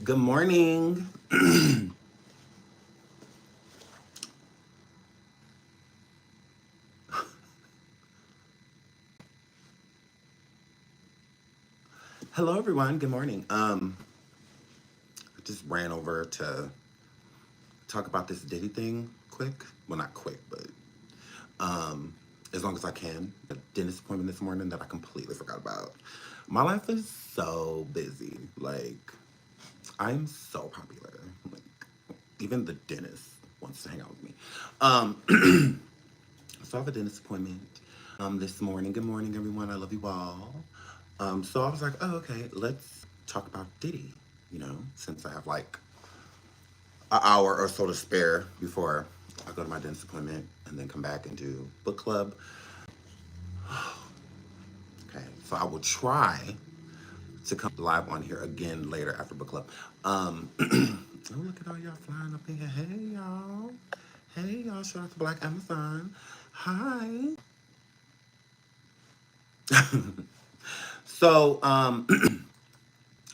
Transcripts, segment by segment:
Good morning. Hello, everyone. Good morning. I just ran over to talk about this Diddy thing quick. Well, not quick, but as long as I can. A dentist appointment this morning that I completely forgot about. My life is so busy. Like, I'm so popular. Like, even the dentist wants to hang out with me. So I have a dentist appointment this morning. Good morning, everyone. I love you all. So I was like, oh, okay, let's talk about Diddy, since I have like an hour or so to spare before I go to my dentist appointment and then come back and do book club. Okay, so I will try to come live on here again later after book club. Oh, look at all y'all flying up in here. Hey, y'all. Hey, y'all. Shout out to Black Amazon. Hi. So,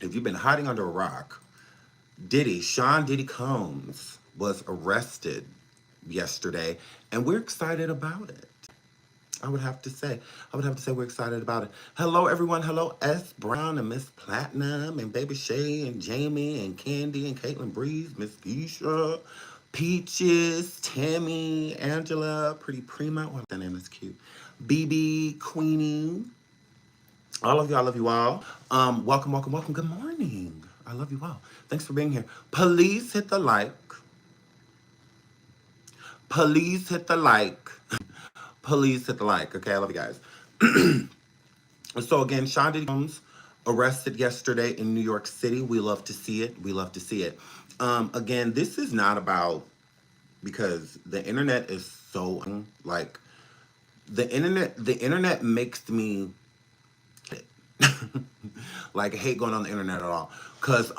if you've been hiding under a rock, Sean Diddy Combs was arrested yesterday, and we're excited about it. I would have to say we're excited about it. Hello, everyone. Hello, S. Brown and Miss Platinum and Baby Shay and Jamie and Candy and Caitlin Breeze, Miss Keisha, Peaches, Tammy, Angela, Pretty Prima. Oh, that name is cute. BB, Queenie. All of you, I love you all. Welcome, welcome, welcome. Good morning. I love you all. Thanks for being here. Please hit the like. Please hit the like. Please hit the like. Okay, I love you guys. So again, Sean Diddy Combs arrested yesterday in New York City. We love to see it. We love to see it. Again, this is not about, because the internet is so like the internet makes me like hate going on the internet at all, because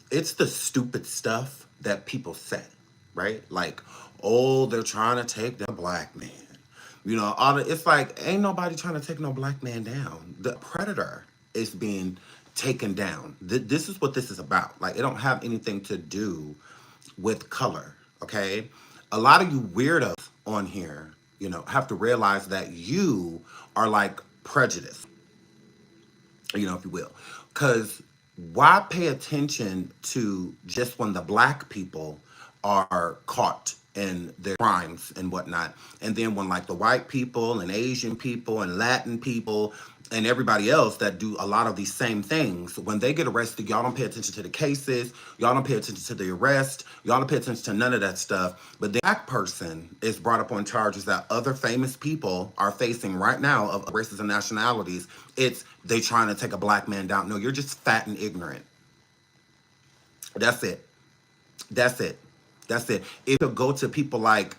it's the stupid stuff that people say, right? Like, oh, they're trying to take the black man, it's like, ain't nobody trying to take no black man down. The predator is being taken down. This is what this is about. Like, it don't have anything to do with color. Okay, a lot of you weirdos on here, have to realize that you are like prejudiced, if you will. Because why pay attention to just when the black people are caught in their crimes and whatnot, and then when like the white people and Asian people and Latin people and everybody else that do a lot of these same things, when they get arrested, y'all don't pay attention to the cases, y'all don't pay attention to the arrest, y'all don't pay attention to none of that stuff. But the black person is brought up on charges that other famous people are facing right now of races and nationalities. It's they trying to take a black man down. No, you're just fat and ignorant. That's it. That's it. That's it. If you go to people like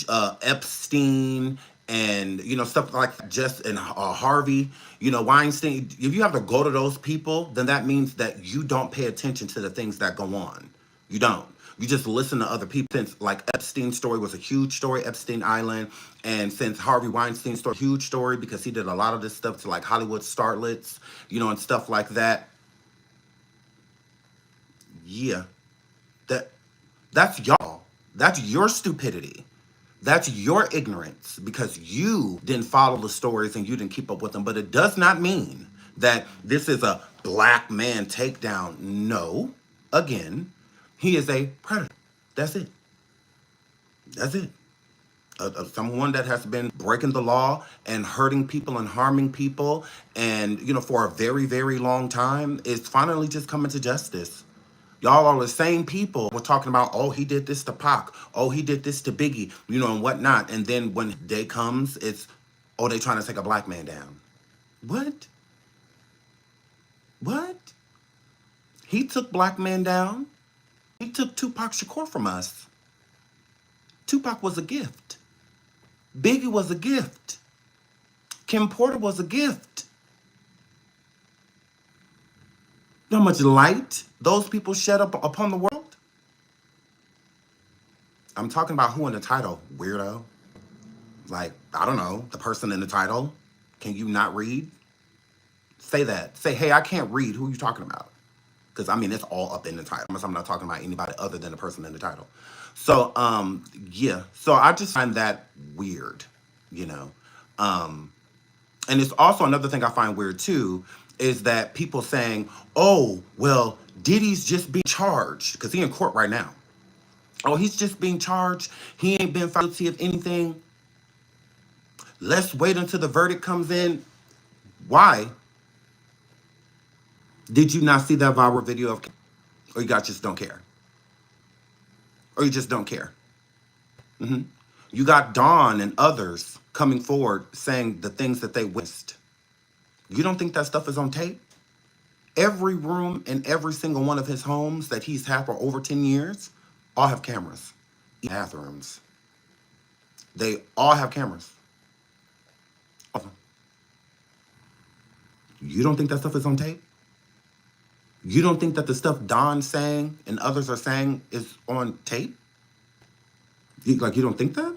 Epstein and stuff like that, just and Harvey, Weinstein. If you have to go to those people, then that means that you don't pay attention to the things that go on. You don't. You just listen to other people. Since like Epstein's story was a huge story, Epstein Island, and since Harvey Weinstein's story, huge story because he did a lot of this stuff to like Hollywood starlets, and stuff like that. Yeah, that that's y'all. That's your stupidity. That's your ignorance because you didn't follow the stories and you didn't keep up with them. But it does not mean that this is a black man takedown. No. Again, he is a predator. That's it. That's it. Someone that has been breaking the law and hurting people and harming people and, for a very, very long time is finally just coming to justice. Y'all are the same people we're talking about, oh, he did this to Pac. Oh, he did this to Biggie, and whatnot. And then when day comes, it's, oh, they trying to take a black man down. What? What? He took black men down. He took Tupac Shakur from us. Tupac was a gift. Biggie was a gift. Kim Porter was a gift. You know how much light those people shed up upon the world? I'm talking about who in the title, weirdo. Like, I don't know, the person in the title. Can you not read? Say that. Say, hey, I can't read. Who are you talking about? Because I mean, it's all up in the title. I'm not talking about anybody other than the person in the title. So, yeah. So I just find that weird, you know. Um, and it's also another thing I find weird too is that people saying, "Oh, well, Diddy's just being charged because he in court right now. Oh, he's just being charged. He ain't been found guilty of anything. Let's wait until the verdict comes in." Why did you not see that viral video of, or you guys just don't care, or you just don't care? Hmm. You got Dawn and others coming forward saying the things that they witnessed. You don't think that stuff is on tape? Every room in every single one of his homes that he's had for over 10 years all have cameras. Bathrooms. They all have cameras. You don't think that stuff is on tape? You don't think that the stuff Don's saying and others are saying is on tape? You don't think that?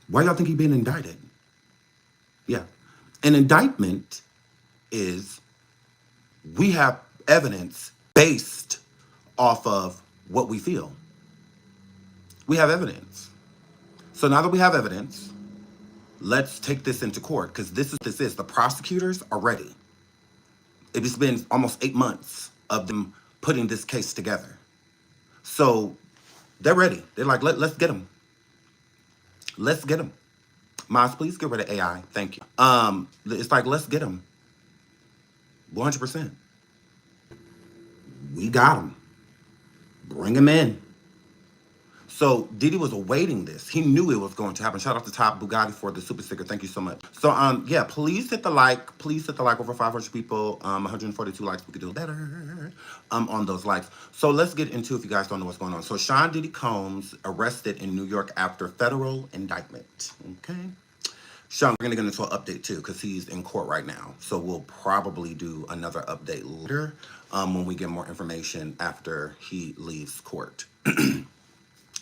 Why y'all think he being indicted? Yeah. An indictment is we have evidence based off of what we feel. We have evidence. So now that we have evidence, let's take this into court because this is. The prosecutors are ready. It's been almost 8 months of them putting this case together. So they're ready. They're like, let's get him. Let's get him. Miles, please get rid of AI. Thank you. It's like, let's get him. 100%. We got him. Bring him in. So Diddy was awaiting this. He knew it was going to happen. Shout out to Top Bugatti for the super sticker. Thank you so much. So yeah, please hit the like. Please hit the like. Over 500 people. 142 likes. We could do better. On those likes. So let's get into, if you guys don't know what's going on. So Sean Diddy Combs arrested in New York after federal indictment. Okay. Sean, we're gonna get into an update too, because he's in court right now. So we'll probably do another update later, when we get more information after he leaves court.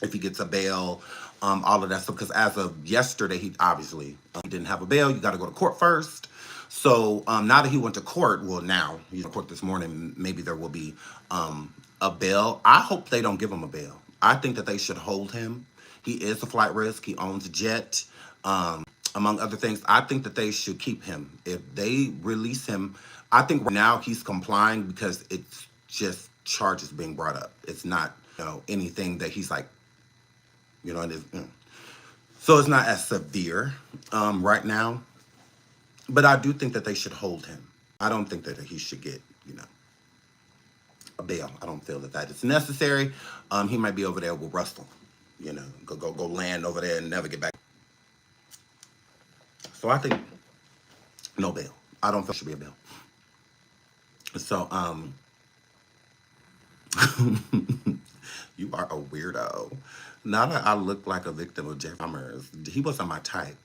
If he gets a bail, all of that stuff. Because as of yesterday, he obviously didn't have a bail. You got to go to court first. So now that he went to court, well, now he's in court this morning. Maybe there will be a bail. I hope they don't give him a bail. I think that they should hold him. He is a flight risk. He owns a jet, among other things. I think that they should keep him. If they release him, I think right now he's complying because it's just charges being brought up. It's not, anything that he's like, so it's not as severe right now. But I do think that they should hold him. I don't think that he should get, a bail. I don't feel that is necessary. He might be over there with Russell, go land over there and never get back. So I think no bail. I don't feel there should be a bail. So you are a weirdo. Now that I look like a victim of Jeff Dahmer's, he wasn't my type.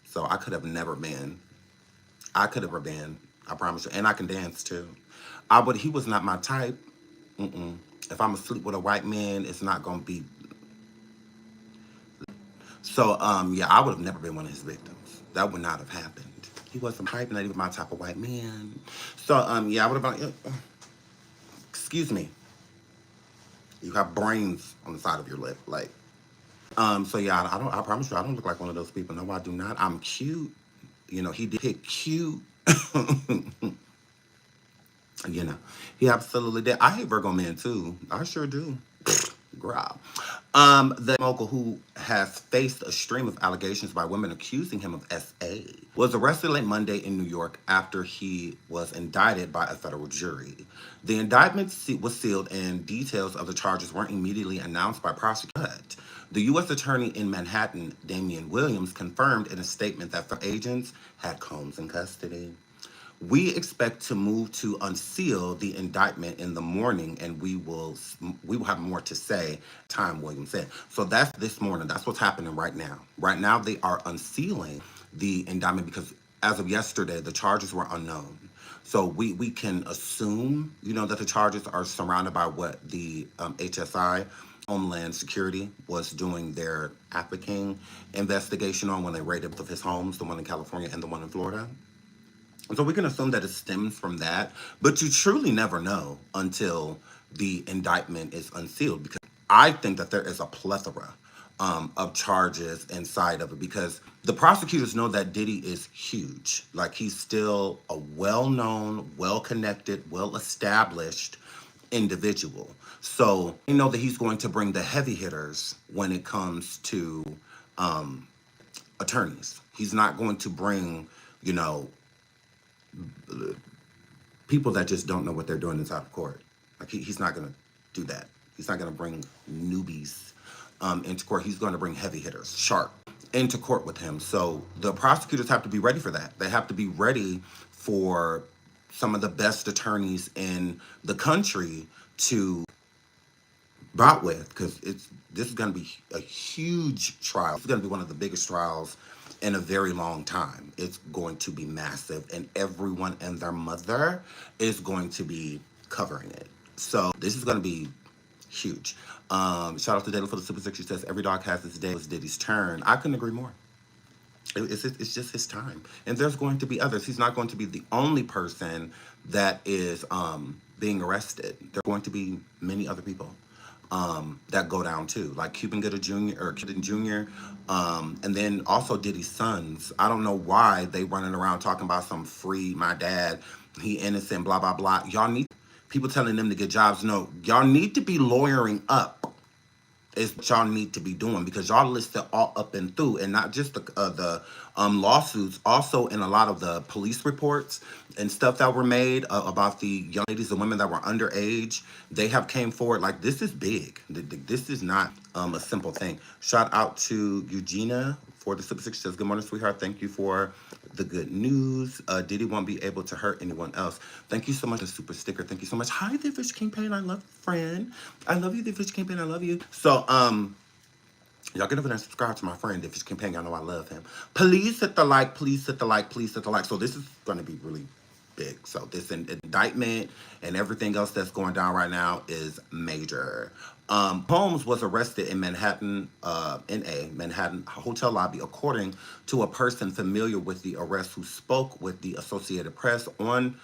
So I could have never been. I promise you. And I can dance too. He was not my type. If I'm asleep with a white man, it's not going to be. So, yeah, I would have never been one of his victims. That would not have happened. He wasn't my type, not even my type of white man. So, yeah, I would have been, excuse me. You have brains on the side of your lip, so yeah, I promise you, I don't look like one of those people. No, I do not. I'm cute. He did pick cute. He absolutely did. I hate Virgo men too. I sure do. Girl. The mogul, who has faced a stream of allegations by women accusing him of SA, was arrested late Monday in New York after he was indicted by a federal jury. The indictment was sealed and details of the charges weren't immediately announced by prosecutors. The U.S. Attorney in Manhattan, Damian Williams, confirmed in a statement that federal agents had Combs in custody. We expect to move to unseal the indictment in the morning, and we will have more to say, time, Williams said. So that's this morning. That's what's happening right now. Right now, they are unsealing the indictment because as of yesterday, the charges were unknown. So we can assume, that the charges are surrounded by what the HSI, Homeland Security, was doing their trafficking investigation on when they raided both of his homes, the one in California and the one in Florida. So we can assume that it stems from that, but you truly never know until the indictment is unsealed. Because I think that there is a plethora of charges inside of it, because the prosecutors know that Diddy is huge. Like, he's still a well-known, well-connected, well-established individual. So they know that he's going to bring the heavy hitters when it comes to um, attorneys. He's not going to bring, you know, people that just don't know what they're doing inside of court. Like, he's not going to do that. He's not going to bring newbies into court. He's going to bring heavy hitters, sharp, into court with him. So the prosecutors have to be ready for that. They have to be ready for some of the best attorneys in the country to bout with, because this is going to be a huge trial. It's going to be one of the biggest trials in a very long time. It's going to be massive, and everyone and their mother is going to be covering it. So this is going to be huge. Shout out to Diddy for the Super Six. She says every dog has its day. It's Diddy's turn. I couldn't agree more. It's just his time, and there's going to be others. He's not going to be the only person that is being arrested. There are going to be many other people that go down too, like Cuban Gooding Jr. or Cuban Jr. And then also Diddy's sons. I don't know why they running around talking about some free my dad, he innocent, blah blah blah. Y'all need people telling them to get jobs. No, y'all need to be lawyering up. Is what y'all need to be doing, because y'all listed all up and through, and not just the lawsuits, also in a lot of the police reports and stuff that were made about the young ladies and women that were underage. They have came forward. Like, this is big. This is not a simple thing. Shout out to Eugenia for the Super Six. She says, good morning, sweetheart. Thank you for the good news. Diddy won't be able to hurt anyone else. Thank you so much, a super sticker. Thank you so much. Hi, the Fish Campaign. I love you, friend. I love you, the Fish Campaign. I love you. So, y'all get over there and subscribe to my friend, the Fish Campaign. Y'all know I love him. Please hit the like. Please hit the like. Please hit the like. So this is going to be really big. So this indictment and everything else that's going down right now is major. Holmes was arrested in Manhattan, in a Manhattan hotel lobby, according to a person familiar with the arrest who spoke with the Associated Press on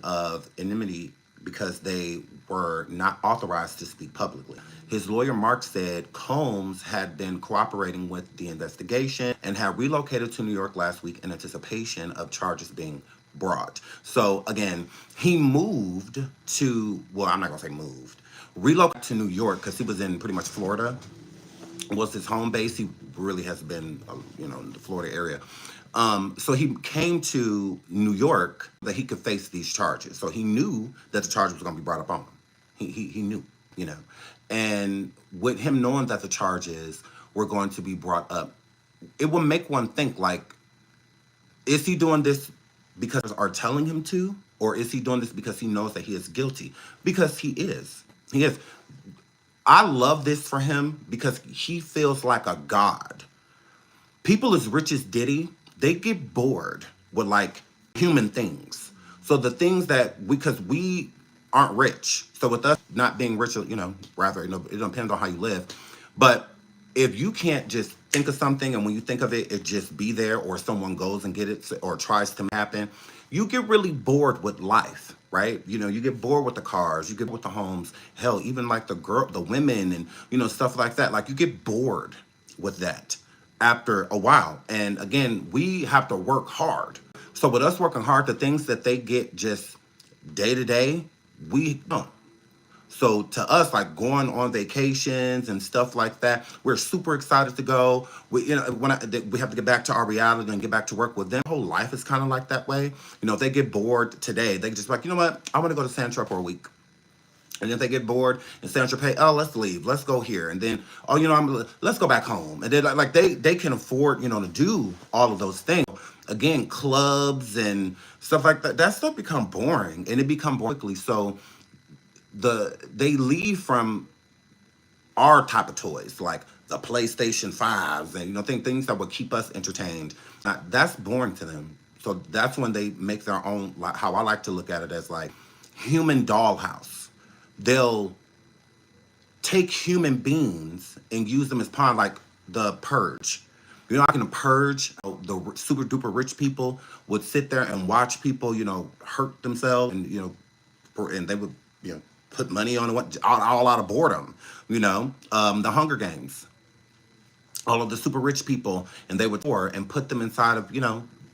of anonymity, because they were not authorized to speak publicly. His lawyer, Mark, said Combs had been cooperating with the investigation and had relocated to New York last week in anticipation of charges being brought. So again, he moved to, well, I'm not gonna say moved, relocated to New York, because he was in pretty much Florida, was his home base. He really has been, in the Florida area. So he came to New York that he could face these charges. So he knew that the charges was going to be brought up on him. He knew, And with him knowing that the charges were going to be brought up, it would make one think, like, is he doing this because are telling him to? Or is he doing this because he knows that he is guilty? Because he is. He is. I love this for him because he feels like a god. People as rich as Diddy, they get bored with, like, human things. So the things that because we aren't rich. So with us not being rich, rather, it depends on how you live. But if you can't just think of something, and when you think of it, it just be there, or someone goes and get it or tries to happen, you get really bored with life, right? You get bored with the cars, you get with the homes, hell, even like the women and, stuff like that. Like, you get bored with that after a while. And again, we have to work hard. So with us working hard, the things that they get just day to day, we don't. So to us, like going on vacations and stuff like that, we're super excited to go. We have to get back to our reality and get back to work with them. Whole life is kind of like that way. If they get bored today, they just like, you know what? I want to go to San Tropez for a week. And if they get bored in San Tropez, oh, let's leave. Let's go here. And then, let's go back home. And then like they can afford, to do all of those things. Again, clubs and stuff like that, that stuff become boring, and it become boring quickly. So they leave from our type of toys, like the PlayStation 5s and, things that would keep us entertained. That's boring to them. So that's when they make their own, like, how I like to look at it, as like human dollhouse. They'll take human beings and use them as pawn, like the Purge. I can purge. The super duper rich people would sit there and watch people, hurt themselves, and and they would, put money on what all out of boredom. The Hunger Games, all of the super rich people, and they would tour and put them inside of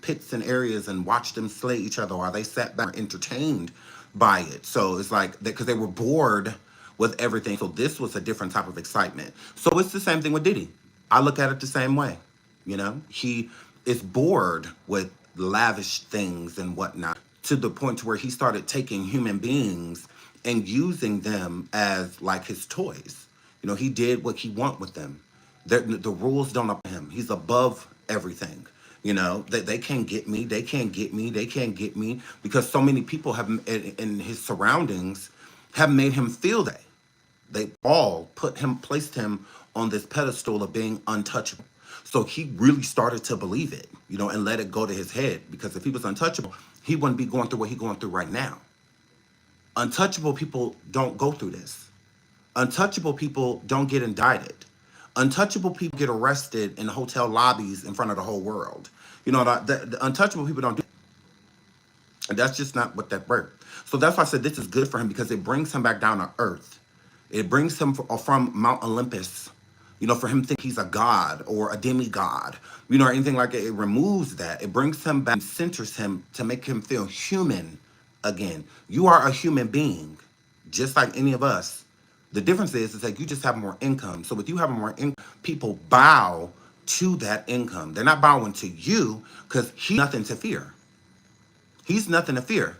pits and areas and watch them slay each other while they sat back entertained by it. So it's like because they were bored with everything. So this was a different type of excitement. So it's the same thing with Diddy. I look at it the same way. He is bored with lavish things and whatnot, to the point to where he started taking human beings and using them as like his toys. He did what he want with them. The rules don't apply to him. He's above everything. They can't get me. They can't get me. They can't get me, because so many people have in his surroundings have made him feel that. They all placed him on this pedestal of being untouchable. So he really started to believe it, and let it go to his head, because if he was untouchable, he wouldn't be going through what he's going through right now. Untouchable people don't go through this. Untouchable people don't get indicted. Untouchable people get arrested in hotel lobbies in front of the whole world. The untouchable people don't do it. And that's just not what that worked. So that's why I said this is good for him, because it brings him back down to earth. It brings him from Mount Olympus, for him to think he's a god or a demigod, or anything like that. It removes that. It brings him back and centers him to make him feel human again. You are a human being, just like any of us. The difference is like you just have more income. So with you having more income, people bow to that income. They're not bowing to you, because he's nothing to fear. He's nothing to fear.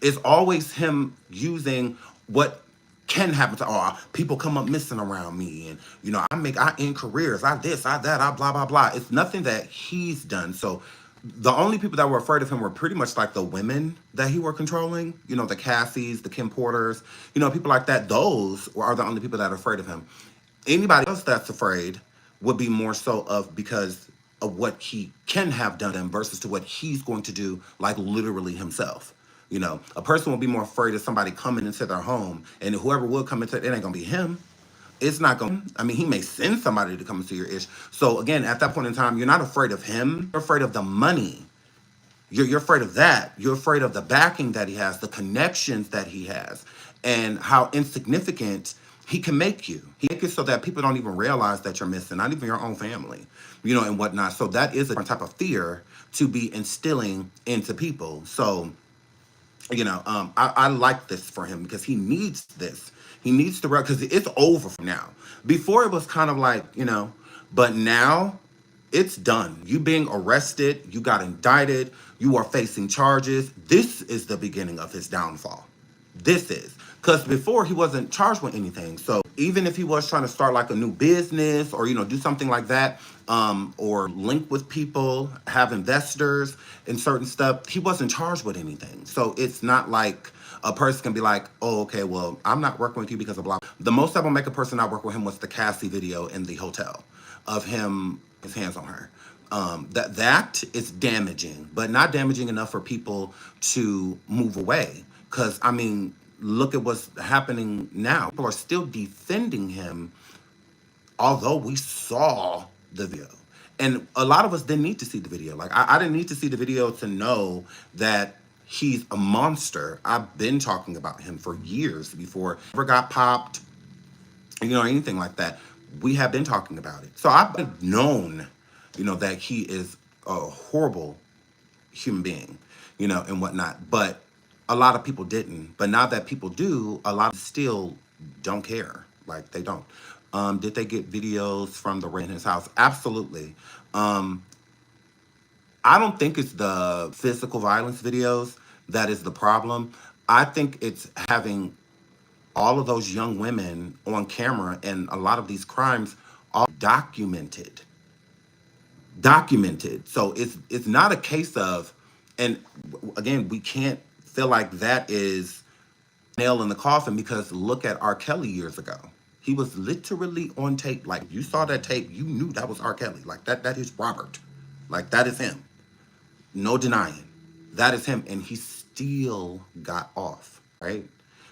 It's always him using what can happen to people come up missing around me, and I end careers, I this, I that, I blah blah blah. It's nothing that he's done. So the only people that were afraid of him were pretty much like the women that he were controlling, the Cassies, the Kim Porters, people like that. Those are the only people that are afraid of him. Anybody else that's afraid would be more so of because of what he can have done to them versus to what he's going to do, like literally himself. A person will be more afraid of somebody coming into their home, and whoever will come into it ain't gonna be him. It's not going to, he may send somebody to come into your ish. So again, at that point in time, you're not afraid of him. You're afraid of the money. You're afraid of that. You're afraid of the backing that he has, the connections that he has, and how insignificant he can make you. He makes it so that people don't even realize that you're missing, not even your own family, and whatnot. So that is a different type of fear to be instilling into people. So, I like this for him, because he needs this. He needs to, because it's over from now. Before it was kind of like, but now it's done. You being arrested, you got indicted, you are facing charges. This is the beginning of his downfall. This is. Because before he wasn't charged with anything. So even if he was trying to start like a new business or, do something like that, or link with people, have investors in certain stuff, he wasn't charged with anything. So it's not like a person can be like, oh, okay, well, I'm not working with you because of blah. The most that will make a person not work with him was the Cassie video in the hotel of him, his hands on her. That is damaging, but not damaging enough for people to move away. Because, look at what's happening now. People are still defending him, although we saw the video. And a lot of us didn't need to see the video. Like, I didn't need to see the video to know that he's a monster. I've been talking about him for years before he ever got popped, anything like that. We have been talking about it. So I've known, that he is a horrible human being, and whatnot. But a lot of people didn't. But now that people do, a lot of still don't care. Like, they don't. Did they get videos from the raid in his house? Absolutely. I don't think it's the physical violence videos that is the problem. I think it's having all of those young women on camera and a lot of these crimes all documented. So it's not a case of, and again, we can't feel like that is nail in the coffin, because look at R. Kelly years ago. He was literally on tape. Like, you saw that tape, you knew that was R. Kelly. Like, that is Robert. Like, that is him. No denying. That is him. And he still got off, right?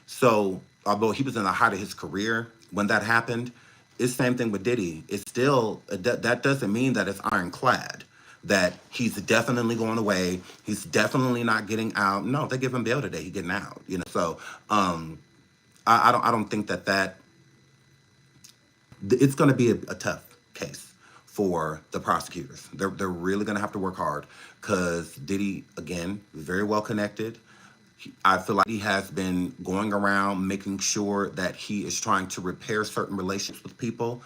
So, although he was in the height of his career when that happened, It's the same thing with Diddy. It's still that doesn't mean that it's ironclad. That he's definitely going away. He's definitely not getting out. No, they give him bail today. He's getting out. So I don't think that it's going to be a tough case for the prosecutors. They're really going to have to work hard because Diddy, again, very well connected. I feel like he has been going around making sure that he is trying to repair certain relationships with people.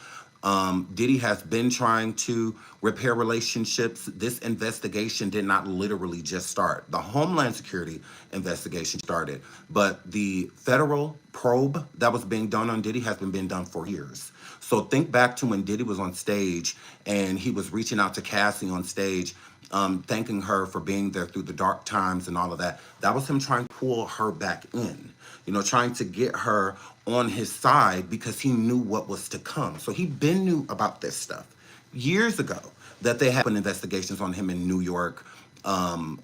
Diddy has been trying to repair relationships. This investigation did not literally just start. The Homeland Security investigation started, but the federal probe that was being done on Diddy has been being done for years. So think back to when Diddy was on stage and he was reaching out to Cassie on stage, thanking her for being there through the dark times and all of that. That was him trying to pull her back in, trying to get her on his side because he knew what was to come. So he been knew about this stuff years ago that they had investigations on him in New York,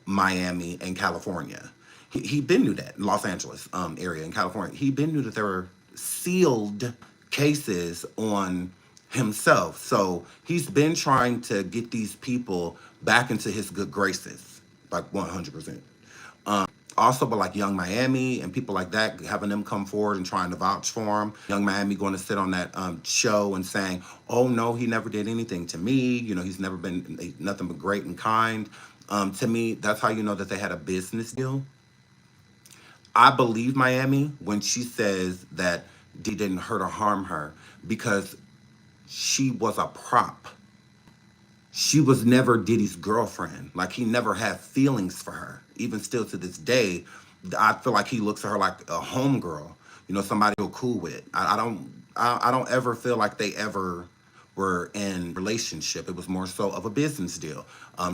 Miami, and California. He been knew that in Los Angeles area in California. He been knew that there were sealed cases on himself. So he's been trying to get these people back into his good graces, like 100%. Also, but like Young Miami and people like that, having them come forward and trying to vouch for him. Young Miami going to sit on that show and saying, "Oh no, he never did anything to me. He's never been nothing but great and kind." To me, that's how you know that they had a business deal. I believe Miami when she says that D didn't hurt or harm her because she was a prop. She was never Diddy's girlfriend. Like he never had feelings for her. Even still to this day, I feel like he looks at her like a homegirl. Somebody he'll cool with. I don't ever feel like they ever were in relationship. It was more so of a business deal.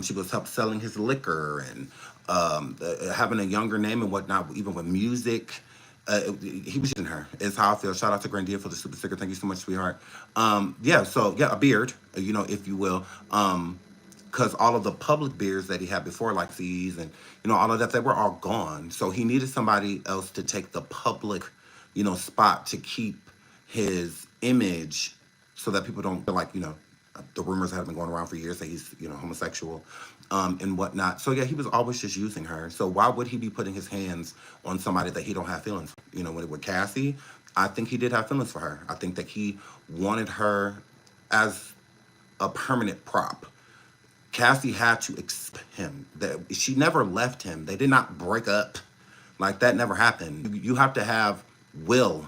She was help selling his liquor and having a younger name and whatnot, even with music. He was using her, is how I feel. Shout out to Grandia for the super sticker. Thank you so much, sweetheart. A beard, if you will. Because all of the public beards that he had before, like these and, all of that, they were all gone. So he needed somebody else to take the public, spot to keep his image so that people don't feel like, the rumors have been going around for years that he's, homosexual and whatnot. So yeah, he was always just using her. So why would he be putting his hands on somebody that he don't have feelings for? With Cassie, I think he did have feelings for her. I think that he wanted her as a permanent prop. Cassie had to accept him. That she never left him. They did not break up. Like that never happened. You have to have will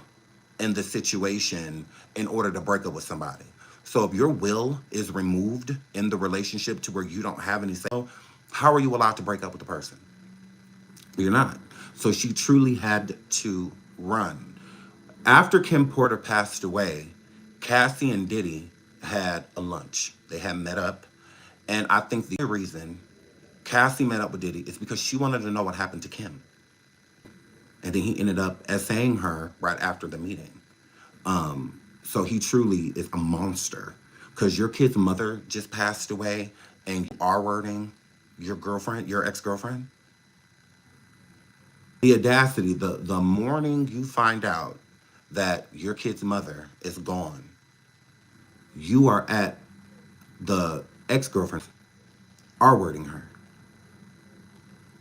in the situation in order to break up with somebody. So if your will is removed in the relationship to where you don't have any say, how are you allowed to break up with the person? You're not. So she truly had to run. After Kim Porter passed away, Cassie and Diddy had a lunch. They had met up. And I think the reason Cassie met up with Diddy is because she wanted to know what happened to Kim. And then he ended up essaying her right after the meeting. So he truly is a monster. Because your kid's mother just passed away and you are wording your girlfriend, your ex-girlfriend. The audacity, the morning you find out that your kid's mother is gone, you are at the ex-girlfriend R-wording her.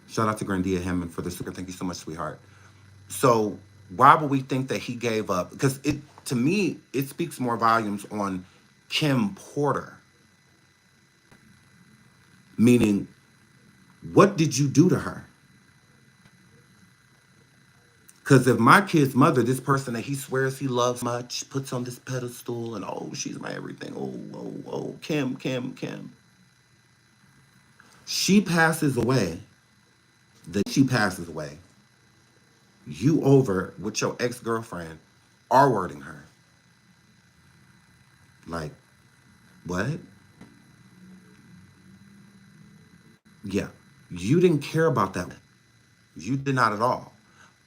Shout out to Grandia Hammond for the super. Thank you so much, sweetheart. So why would we think that he gave up? Because to me, it speaks more volumes on Kim Porter. Meaning, what did you do to her? Because if my kid's mother, this person that he swears he loves much, puts on this pedestal and, oh, she's my everything. Oh, Kim. She passes away. You over with your ex-girlfriend R-wording her. Like, what? Yeah. You didn't care about that. You did not at all.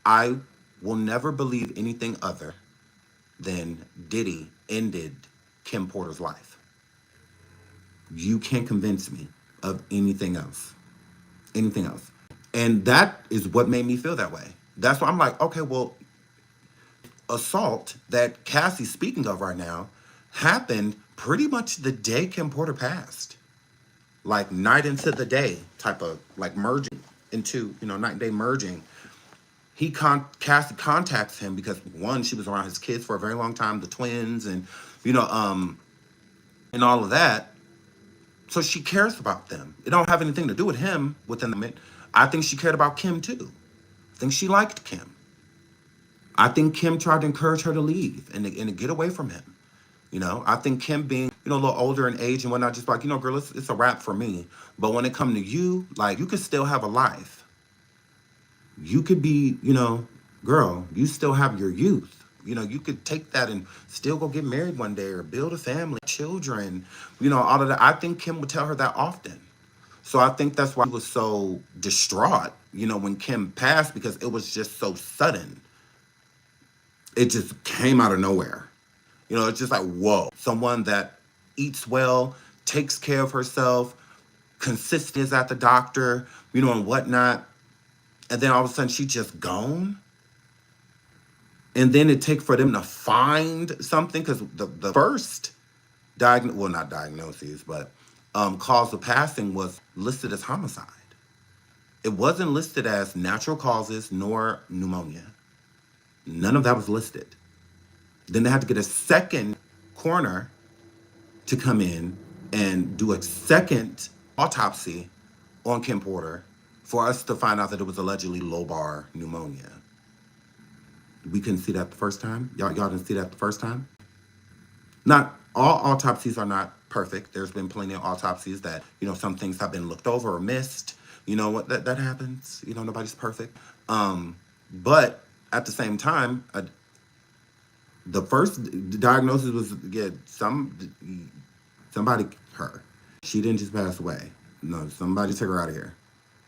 I will never believe anything other than Diddy ended Kim Porter's life. You can't convince me of anything else. Anything else. And that is what made me feel that way. That's why I'm like, okay, well, assault that Cassie's speaking of right now, happened pretty much the day Kim Porter passed. Like night into the day type of like merging into, night and day merging. Cassie contacts him because one, she was around his kids for a very long time, the twins, and you know, um, and all of that. So she cares about them. It don't have anything to do with him within the minute. I think she cared about Kim too. I think she liked Kim. I think Kim tried to encourage her to leave and to get away from him. I think Kim being, a little older in age and whatnot, just like, girl, it's a wrap for me. But when it come to you, like, you could still have a life. You could be, girl, you still have your youth. You could take that and still go get married one day or build a family, children, all of that. I think Kim would tell her that often. So I think that's why he was so distraught, when Kim passed, because it was just so sudden. It just came out of nowhere. It's just like, whoa. Someone that eats well, takes care of herself, consistent is at the doctor, and whatnot. And then all of a sudden, she just gone. And then it take for them to find something, because the first not diagnoses, but cause of passing was listed as homicide. It wasn't listed as natural causes nor pneumonia. None of that was listed. Then they had to get a second coroner to come in and do a second autopsy on Kim Porter for us to find out that it was allegedly lobar pneumonia. We couldn't see that the first time. Y'all didn't see that the first time. Not all autopsies are not perfect. There's been plenty of autopsies that, some things have been looked over or missed. What that happens. Nobody's perfect. But at the same time, the first diagnosis was somebody her. She didn't just pass away. No, somebody took her out of here.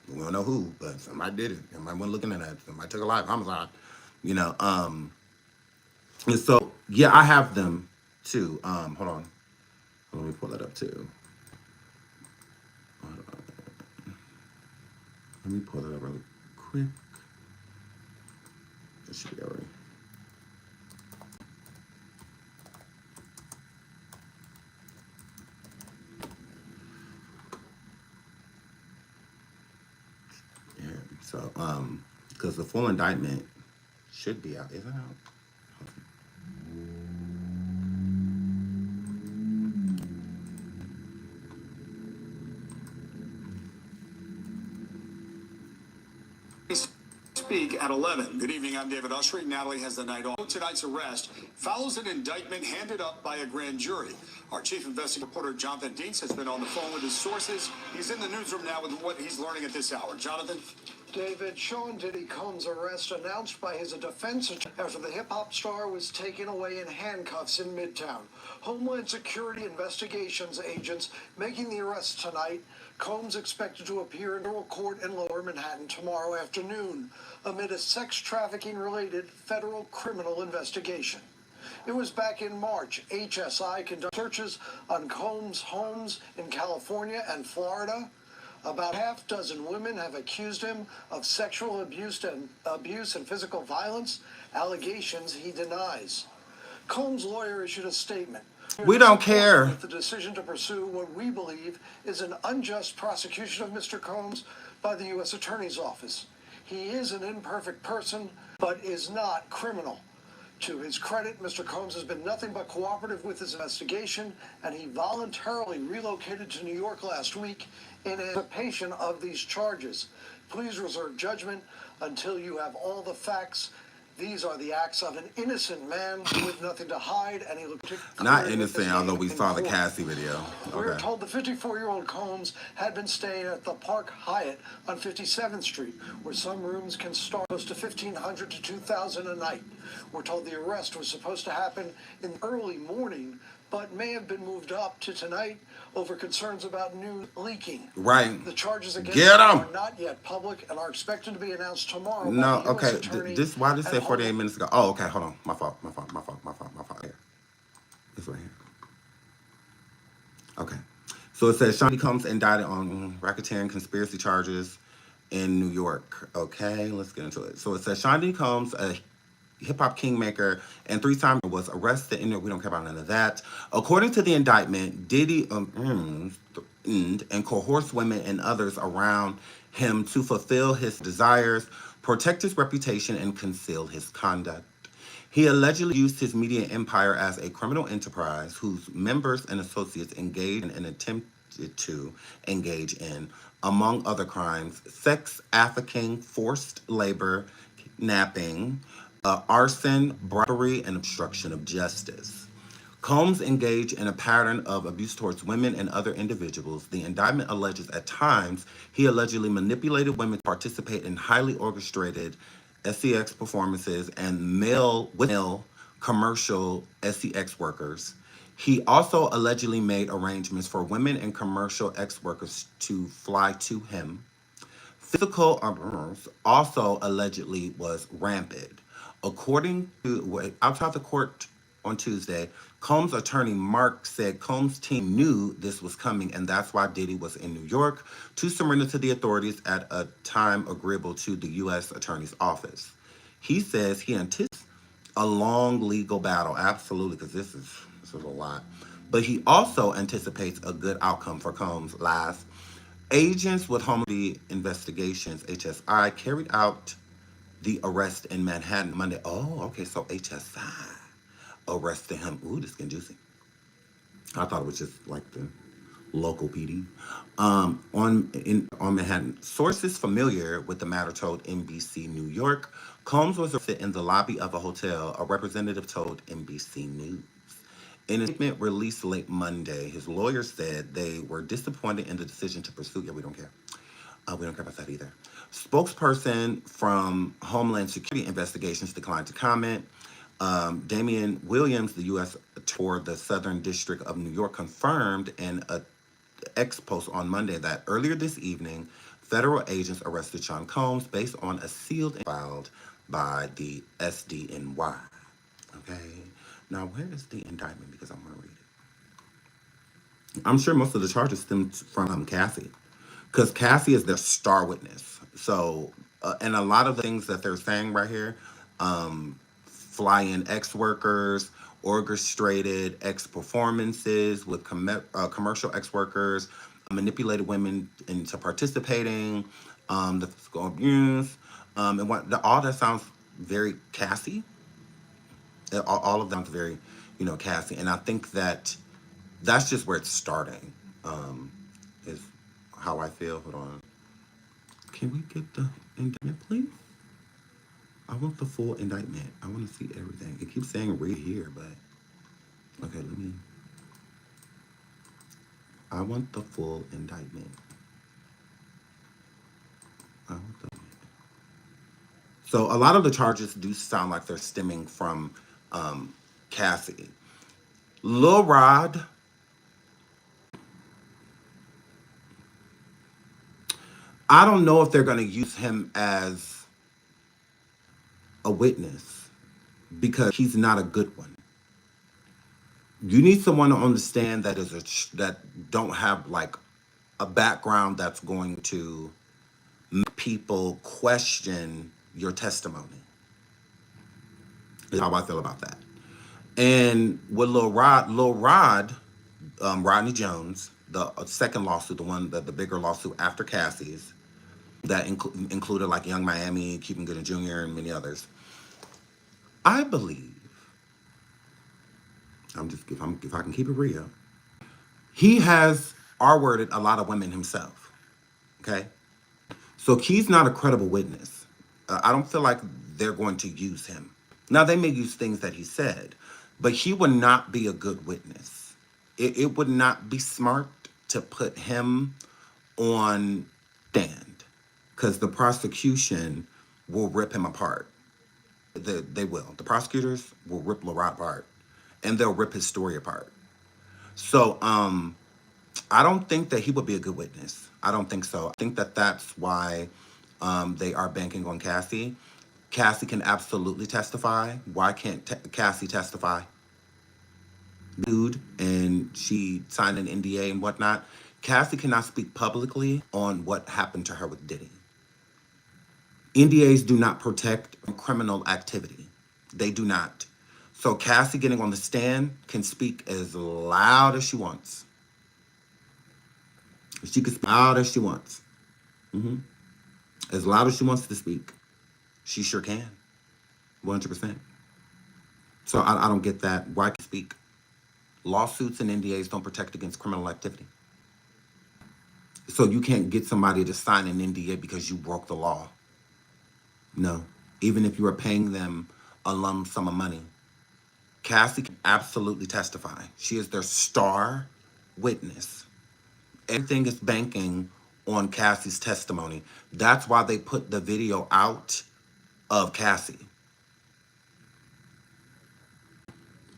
We don't know who, but somebody did it. Somebody went looking at that. Somebody took her life. Homicide. And so yeah, I have them too. Hold on. Let me pull that up too. Let me pull that up really quick. It should be already. Yeah. So, because the full indictment should be out. Is it out? Speak at 11. Good evening, I'm David Usry. Natalie has the night off. Tonight's arrest follows an indictment handed up by a grand jury. Our chief investigative reporter, Jonathan Deans, has been on the phone with his sources. He's in the newsroom now with what he's learning at this hour. Jonathan? David, Sean Diddy Combs' arrest announced by his defense after the hip-hop star was taken away in handcuffs in Midtown. Homeland Security investigations agents making the arrest tonight. Combs expected to appear in federal court in Lower Manhattan tomorrow afternoon amid a sex trafficking-related federal criminal investigation. It was back in March, HSI conducted searches on Combs' homes in California and Florida. About half dozen women have accused him of sexual abuse and physical violence, allegations he denies. Combs' lawyer issued a statement. We don't care. The decision to pursue what we believe is an unjust prosecution of Mr. Combs by the U.S. Attorney's Office. He is an imperfect person, but is not criminal. To his credit, Mr. Combs has been nothing but cooperative with his investigation, and he voluntarily relocated to New York last week in anticipation of these charges. Please reserve judgment until you have all the facts. These are the acts of an innocent man with nothing to hide, and he looked not innocent, although we saw the Cassie video. Okay. We're told the 54-year-old Combs had been staying at the Park Hyatt on 57th Street, where some rooms can start close to $1,500 to $2,000 a night. We're told the arrest was supposed to happen in early morning, but may have been moved up to tonight over concerns about news leaking. Right. The charges against him are not yet public and are expected to be announced tomorrow. No, okay. This why did it say 48 minutes ago? Oh, okay. Hold on. My fault. Here. This right here. Okay. So it says Sean Combs indicted on racketeering conspiracy charges in New York. Okay, let's get into it. So it says Sean Combs, a hip-hop kingmaker and three-time was arrested. And we don't care about none of that. According to the indictment, Diddy and coerced women and others around him to fulfill his desires, protect his reputation, and conceal his conduct. He allegedly used his media empire as a criminal enterprise whose members and associates engaged in and attempted to engage in, among other crimes, sex trafficking, forced labor, kidnapping, arson, bribery, and obstruction of justice. Combs engaged in a pattern of abuse towards women and other individuals. The indictment alleges at times he allegedly manipulated women to participate in highly orchestrated SEX performances and male commercial SEX workers. He also allegedly made arrangements for women and commercial ex workers to fly to him. Physical abuse also allegedly was rampant. According to outside the court on Tuesday, Combs' attorney Mark said Combs' team knew this was coming, and that's why Diddy was in New York to surrender to the authorities at a time agreeable to the U.S. Attorney's Office. He says he anticipates a long legal battle, absolutely, because this is a lot. But he also anticipates a good outcome for Combs' life. Agents with Home Investigations, HSI, carried out the arrest in Manhattan Monday. Oh, okay, so HSI arrested him. Ooh, this is getting juicy. I thought it was just like the local PD. On Manhattan. Sources familiar with the matter told NBC New York Combs was arrested in the lobby of a hotel, a representative told NBC News. In a statement released late Monday, his lawyer said they were disappointed in the decision to pursue. Yeah, we don't care. We don't care about that either. Spokesperson from Homeland Security Investigations declined to comment. Damian Williams, the U.S. for the Southern District of New York, confirmed in an X post on Monday that earlier this evening, federal agents arrested Sean Combs based on a sealed filed by the SDNY. Okay. Now, where is the indictment? Because I want to read it. I'm sure most of the charges stem from Cassie, because Cassie is their star witness. So, and a lot of the things that they're saying right here, fly-in ex-workers, orchestrated ex-performances with commercial ex-workers, manipulated women into participating, the physical abuse, and all that sounds very Cassie. All of them very, Cassie. And I think that that's just where it's starting, is how I feel. Hold on. Can we get the indictment, please? I want the full indictment. I want to see everything. It keeps saying read here, but okay, I want the full indictment. So a lot of the charges do sound like they're stemming from Cassie. Lil Rod, I don't know if they're going to use him as a witness because he's not a good one. You need someone to understand that that don't have like a background that's going to make people question your testimony. Is how I feel about that. And with Lil Rod, Rodney Jones, the second lawsuit, the bigger lawsuit after Cassie's, that included like Young Miami, Cuban Gooding Jr., and many others. I believe, if I can keep it real, he has R-worded a lot of women himself. Okay, so he's not a credible witness. I don't feel like they're going to use him. Now they may use things that he said, but he would not be a good witness. It would not be smart to put him on stand, because the prosecution will rip him apart. They will. The prosecutors will rip LaRock apart, and they'll rip his story apart. So I don't think that he would be a good witness. I don't think so. I think that that's why they are banking on Cassie. Cassie can absolutely testify. Why can't Cassie testify? Dude, and she signed an NDA and whatnot. Cassie cannot speak publicly on what happened to her with Diddy. NDAs do not protect criminal activity. They do not. So Cassie getting on the stand can speak as loud as she wants. She can speak loud as she wants. As loud as she wants to speak. She sure can. 100%. So I don't get that. Why can't she speak? Lawsuits and NDAs don't protect against criminal activity. So you can't get somebody to sign an NDA because you broke the law. No. Even if you are paying them a lump sum of money. Cassie can absolutely testify. She is their star witness. Everything is banking on Cassie's testimony. That's why they put the video out of Cassie.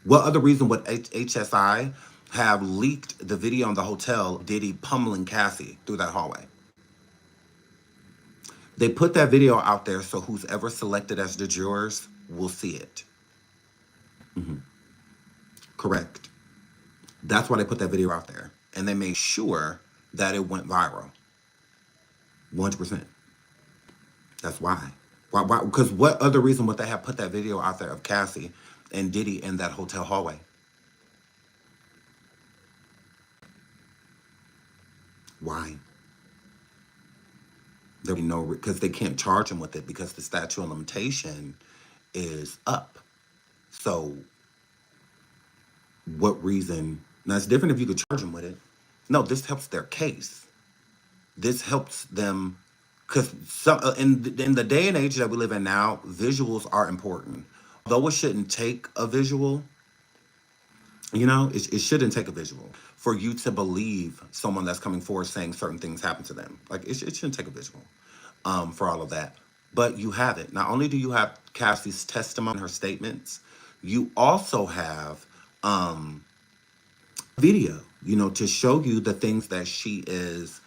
What other reason would HSI have leaked the video in the hotel Diddy pummeling Cassie through that hallway? They put that video out there so who's ever selected as the jurors will see it. Correct. That's why they put that video out there. And they made sure that it went viral. 100%. That's why. Why? Because what other reason would they have put that video out there of Cassie and Diddy in that hotel hallway? Why? There be no, because they can't charge him with it because the statute of limitation is up. So what reason? Now it's different if you could charge them with it. No, this helps their case. This helps them because in the day and age that we live in now, visuals are important. Though it shouldn't take a visual, it shouldn't take a visual for you to believe someone that's coming forward saying certain things happen to them. Like it shouldn't take a visual for all of that. But you have it. Not only do you have Cassie's testimony, her statements, you also have video, to show you the things that she is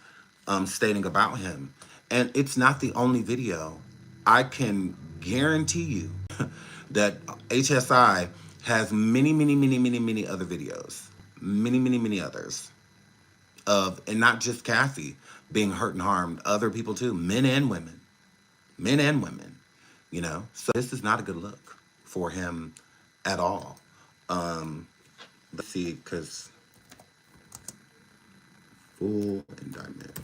stating about him. And it's not the only video. I can guarantee you that HSI has many, many, many, many, many other videos. Many, many, many others. And not just Cassie being hurt and harmed, other people too, men and women. Men and women, So this is not a good look for him at all. Let's see, because full indictment.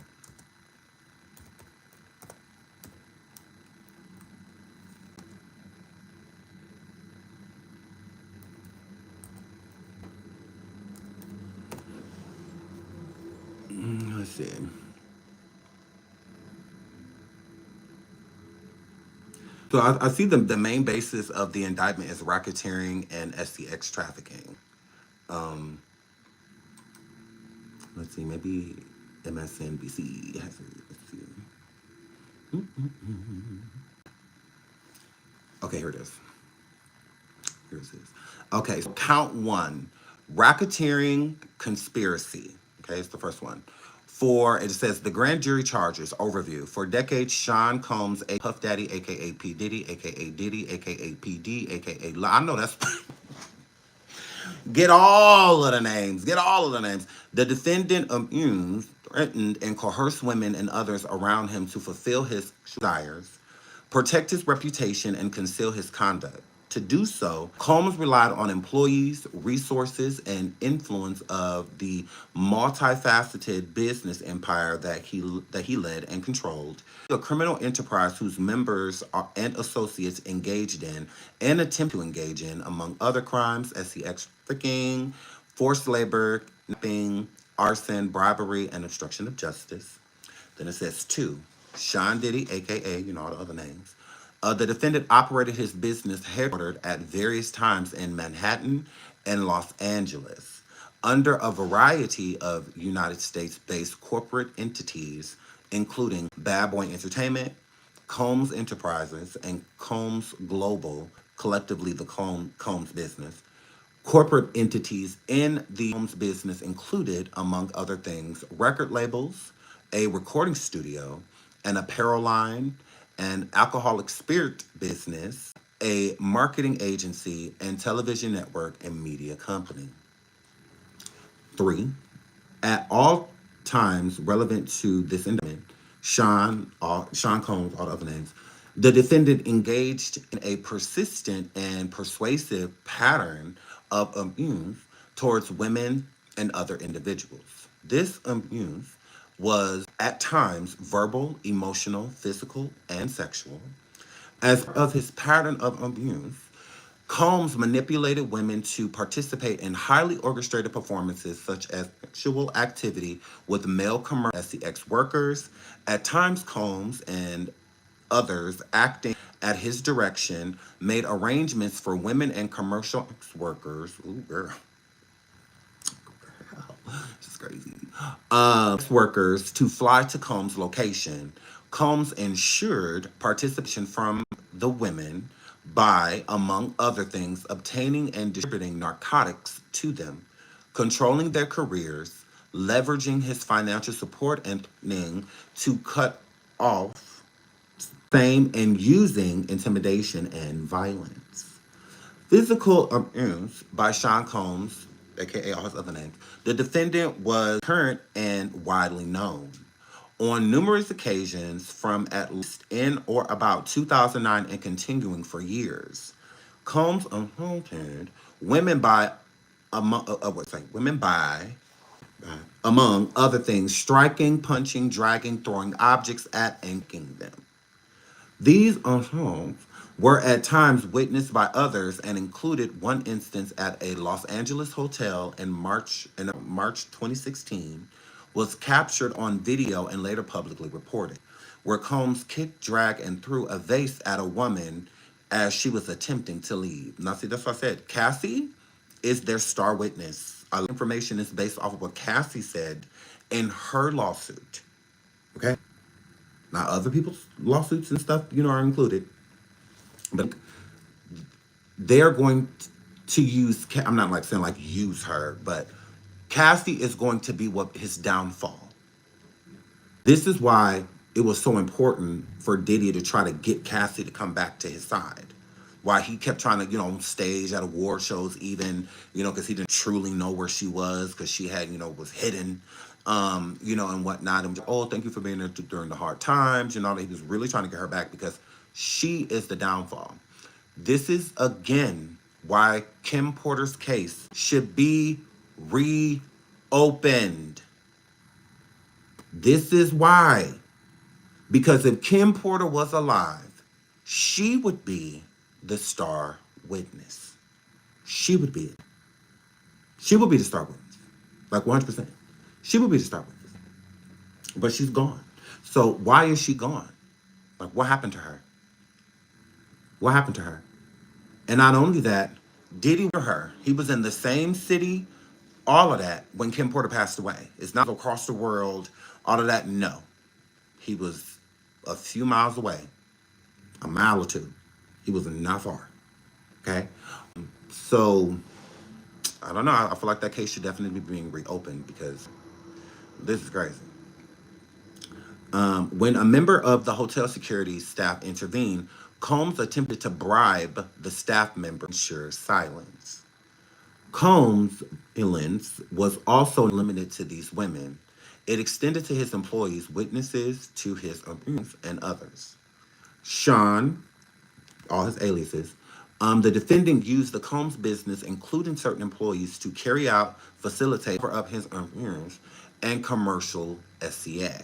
Let's see. So I see the main basis of the indictment is racketeering and SCX trafficking. Let's see, maybe MSNBC has it. Let's see. Okay, here it is. Here it is. Okay, so count one, racketeering conspiracy. Okay, it's the first one. It says the grand jury charges overview. For decades, Sean Combs, a Puff Daddy, aka P Diddy, aka Diddy, aka PD, aka I know that's get all of the names. Get all of the names. The defendant abused, threatened, and coerced women and others around him to fulfill his desires, protect his reputation, and conceal his conduct. To do so, Combs relied on employees, resources, and influence of the multifaceted business empire that he led and controlled. A criminal enterprise whose members and associates engaged in and attempt to engage in, among other crimes, SCX trafficking, forced labor, kidnapping, arson, bribery, and obstruction of justice. Then it says 2, Sean Diddy, aka, all the other names. The defendant operated his business headquartered at various times in Manhattan and Los Angeles under a variety of United States-based corporate entities, including Bad Boy Entertainment, Combs Enterprises, and Combs Global, collectively the Combs business. Corporate entities in the Combs business included, among other things, record labels, a recording studio, an apparel line, an alcoholic spirit business, a marketing agency, and television network and media company. 3, at all times relevant to this indictment, Sean Combs, all the other names, The defendant engaged in a persistent and persuasive pattern of abuse towards women and other individuals. This abuse was at times verbal, emotional, physical, and sexual. As part of his pattern of abuse, Combs manipulated women to participate in highly orchestrated performances such as sexual activity with male commercial sex workers. At times, Combs and others acting at his direction made arrangements for women and commercial sex workers. Ooh, girl, this is crazy. Sex workers to fly to Combs' location. Combs ensured participation from the women by, among other things, obtaining and distributing narcotics to them, controlling their careers, leveraging his financial support, and threatening to cut off fame and using intimidation and violence. Physical abuse by Sean Combs, aka all his other names, the defendant was current and widely known. On numerous occasions from at least in or about 2009 and continuing for years, Combs assaulted women by women by among other things, striking, punching, dragging, throwing objects at, and kicking them. These assaults were at times witnessed by others and included one instance at a Los Angeles hotel in March 2016 was captured on video and later publicly reported, where Combs kicked, dragged, and threw a vase at a woman as she was attempting to leave. Now, see, that's what I said. Cassie is their star witness. All information is based off of what Cassie said in her lawsuit. Okay? Now, other people's lawsuits and stuff, are included. But they're going to use, I'm not like saying like use her, but Cassie is going to be what his downfall. This is why it was so important for Diddy to try to get Cassie to come back to his side. Why he kept trying to, on stage at award shows, even, because he didn't truly know where she was, because she had, was hidden, and whatnot. And oh, thank you for being there during the hard times, that he was really trying to get her back because she is the downfall. This is again why Kim Porter's case should be reopened. This is why. Because if Kim Porter was alive, she would be the star witness. She would be it. She would be the star witness. Like 100%. She would be the star witness. But she's gone. So why is she gone? Like, what happened to her? What happened to her? And not only that, Diddy with her. He was in the same city, all of that, when Kim Porter passed away. It's not across the world, all of that, no. He was a few miles away, a mile or two. He was not far, okay? So, I don't know. I feel like that case should definitely be being reopened because this is crazy. When a member of the hotel security staff intervened, Combs attempted to bribe the staff member to ensure silence. Combs' violence was also limited to these women. It extended to his employees, witnesses to his abuse, and others. Sean, all his aliases, the defendant used the Combs business, including certain employees, to carry out, facilitate, cover up his abuse and commercial SCX.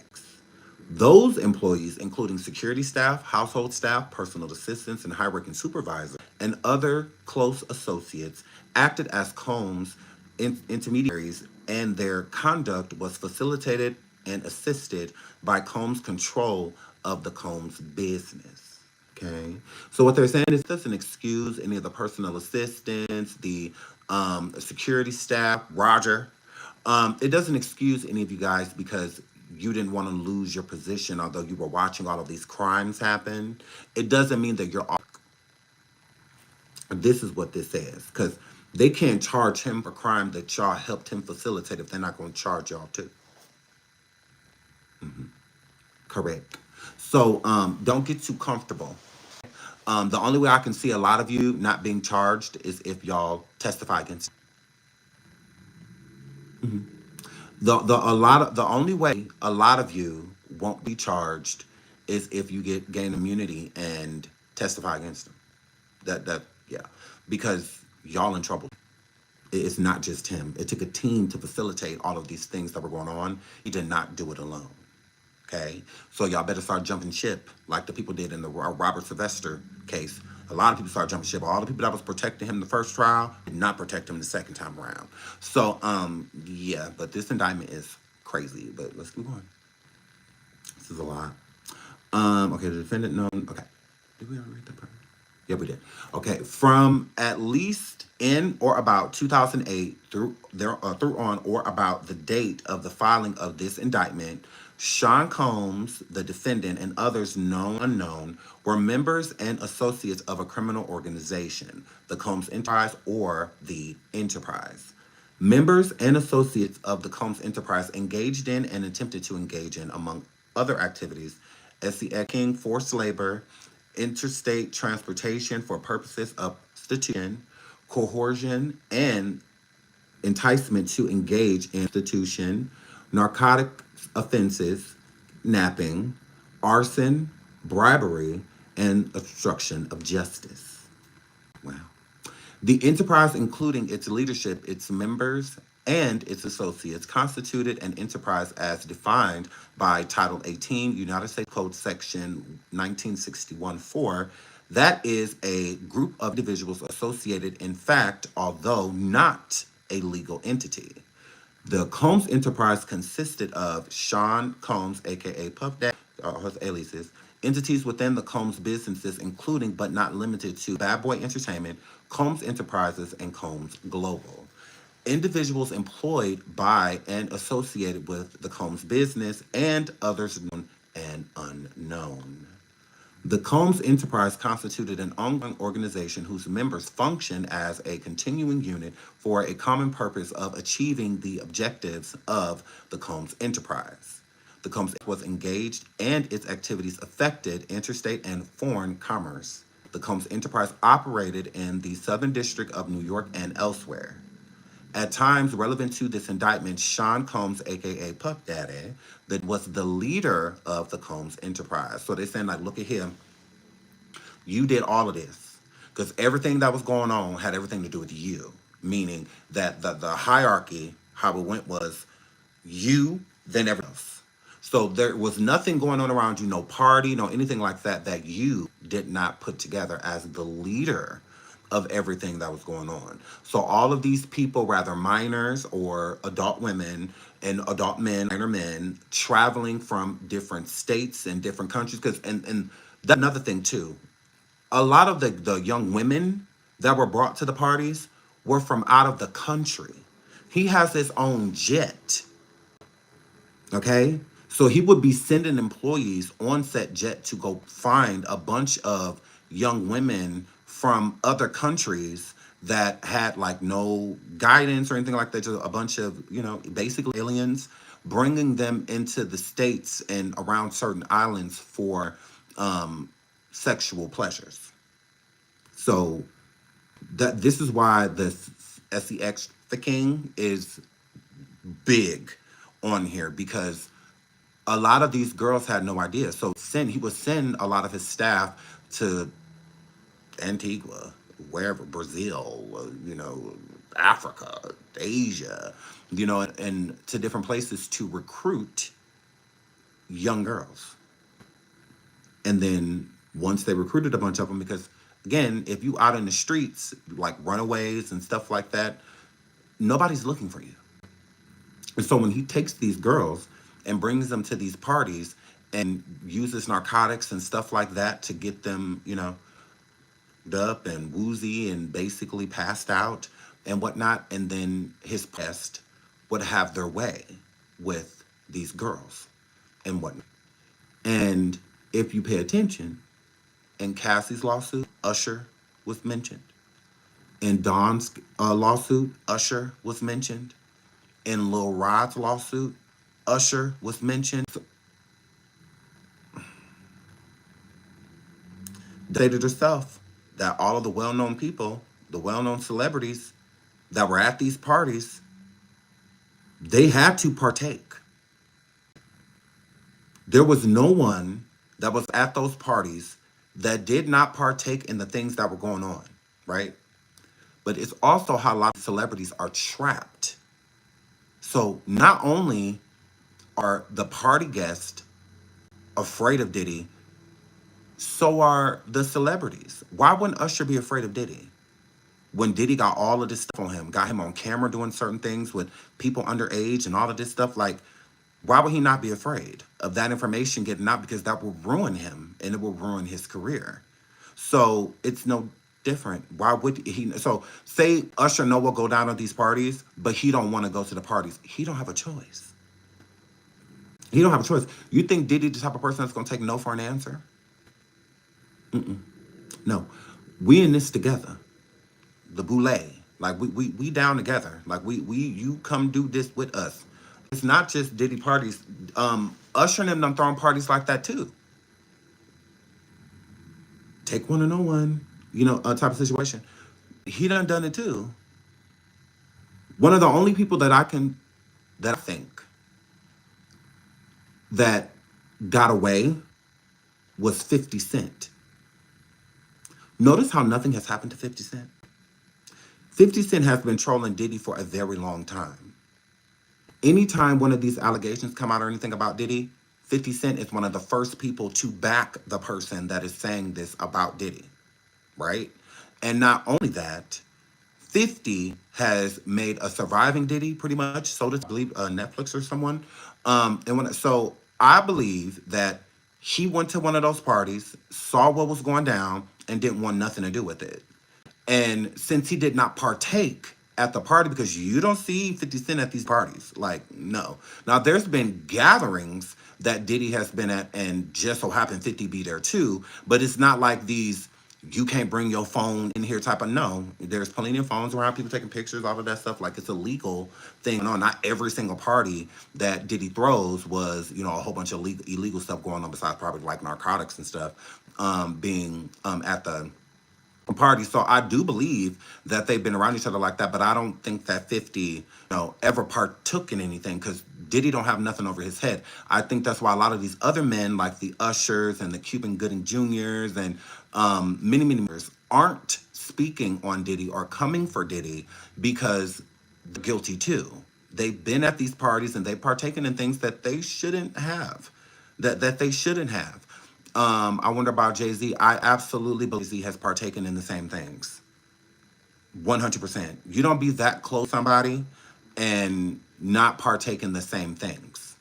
Those employees, including security staff, household staff, personal assistants, and high-ranking supervisors, and other close associates, acted as Combs' intermediaries, and their conduct was facilitated and assisted by Combs' control of the Combs business. Okay, so what they're saying is it doesn't excuse any of the personal assistants, the security staff, Roger. It doesn't excuse any of you guys because you didn't want to lose your position, although you were watching all of these crimes happen. It doesn't mean that you're off. This is what this says, because they can't charge him for crime that y'all helped him facilitate if they're not going to charge y'all too. Correct. So don't get too comfortable. The only way I can see a lot of you not being charged is if y'all testify against. The only way a lot of you won't be charged is if you gain immunity and testify against them. Yeah, because y'all in trouble. It's not just him. It took a team to facilitate all of these things that were going on. He did not do it alone. Okay, so y'all better start jumping ship like the people did in the Robert Sylvester case. A lot of people started jumping ship. All the people that was protecting him the first trial did not protect him the second time around. So, yeah, but this indictment is crazy. But let's move on. This is a lot. Okay, the defendant known. Okay, did we already read that part? Yeah, we did. Okay, from at least in or about 2008 through on or about the date of the filing of this indictment, Sean Combs, the defendant, and others known unknown were members and associates of a criminal organization, the Combs Enterprise or the Enterprise. Members and associates of the Combs Enterprise engaged in and attempted to engage in, among other activities, SEX, forced labor, interstate transportation for purposes of prostitution, coercion, and enticement to engage in prostitution, narcotic offenses, napping, arson, bribery, and obstruction of justice. Wow. The enterprise, including its leadership, its members, and its associates, constituted an enterprise as defined by Title 18, United States Code Section 1961-4. That is a group of individuals associated in fact, although not a legal entity. The Combs Enterprise consisted of Sean Combs, aka Puff Daddy, his aliases, entities within the Combs businesses, including but not limited to Bad Boy Entertainment, Combs Enterprises, and Combs Global. Individuals employed by and associated with the Combs business and others known and unknown. The Combs Enterprise constituted an ongoing organization whose members function as a continuing unit for a common purpose of achieving the objectives of the Combs Enterprise. The Combs was engaged and its activities affected interstate and foreign commerce. The Combs Enterprise operated in the Southern District of New York and elsewhere. At times relevant to this indictment, Sean Combs, aka Puff Daddy, that was the leader of the Combs Enterprise. So they're saying, like, look at him. You did all of this. Because everything that was going on had everything to do with you. Meaning that the hierarchy, how it went was you, then everyone else. So there was nothing going on around you, no party, no anything like that, that you did not put together as the leader of everything that was going on. So all of these people, rather minors or adult women and adult men, minor men, traveling from different states and different countries, because and that's another thing too. A lot of the young women that were brought to the parties were from out of the country. He has his own jet. Okay? So he would be sending employees on set jet to go find a bunch of young women from other countries that had like no guidance or anything like that, just a bunch of, basically aliens, bringing them into the States and around certain islands for sexual pleasures. So this is why the SEX trafficking is big on here, because a lot of these girls had no idea. So he would send a lot of his staff to Antigua, wherever, Brazil, Africa, Asia, and to different places to recruit young girls. And then once they recruited a bunch of them, because again, if you out in the streets, like runaways and stuff like that, nobody's looking for you. And so when he takes these girls and brings them to these parties and uses narcotics and stuff like that to get them, up and woozy and basically passed out and whatnot, and then his pest would have their way with these girls and whatnot. And if you pay attention, in Cassie's lawsuit, Usher was mentioned. In Dawn's lawsuit, Usher was mentioned. In Lil Rod's lawsuit, Usher was mentioned. Stated herself that all of the well-known people, the well-known celebrities that were at these parties, they had to partake. There was no one that was at those parties that did not partake in the things that were going on, right? But it's also how a lot of celebrities are trapped. So not only are the party guests afraid of Diddy, so are the celebrities. Why wouldn't Usher be afraid of Diddy? When Diddy got all of this stuff on him, got him on camera doing certain things with people underage and all of this stuff, like, why would he not be afraid of that information getting out? Because that will ruin him and it will ruin his career. So it's no different. Why would he? So say Usher know will go down at these parties, but he don't want to go to the parties. He don't have a choice. He don't have a choice. You think Diddy the type of person that's gonna take no for an answer? No. We in this together. The boule. Like we down together. Like we you come do this with us. It's not just Diddy parties. Usher and them done throwing parties like that too. Take one to know one, type of situation. He done it too. One of the only people that I think that got away was 50 Cent. Notice how nothing has happened to 50 Cent. 50 Cent has been trolling Diddy for a very long time. Anytime one of these allegations come out or anything about Diddy, 50 Cent is one of the first people to back the person that is saying this about Diddy, right? And not only that, 50 has made a surviving Diddy pretty much. So does, I believe, Netflix or someone. So I believe that he went to one of those parties, saw what was going down, and didn't want nothing to do with it. And since he did not partake at the party, because you don't see 50 Cent at these parties, like, no. Now, there's been gatherings that Diddy has been at, and just so happened 50 be there too, but it's not like these, you can't bring your phone in here type of, no. There's plenty of phones around, people taking pictures, all of that stuff. Like, it's a legal thing. No, not every single party that Diddy throws was, a whole bunch of illegal stuff going on besides probably like narcotics and stuff being at the party. So I do believe that they've been around each other like that, but I don't think that 50, ever partook in anything because Diddy don't have nothing over his head. I think that's why a lot of these other men, like the Ushers and the Cuban Gooding Juniors and many, many others, aren't speaking on Diddy or coming for Diddy because they're guilty too. They've been at these parties and they've partaken in things that they shouldn't have, that they shouldn't have. I wonder about Jay-Z. I absolutely believe Jay-Z has partaken in the same things. 100%. You don't be that close to somebody and not partake in the same things.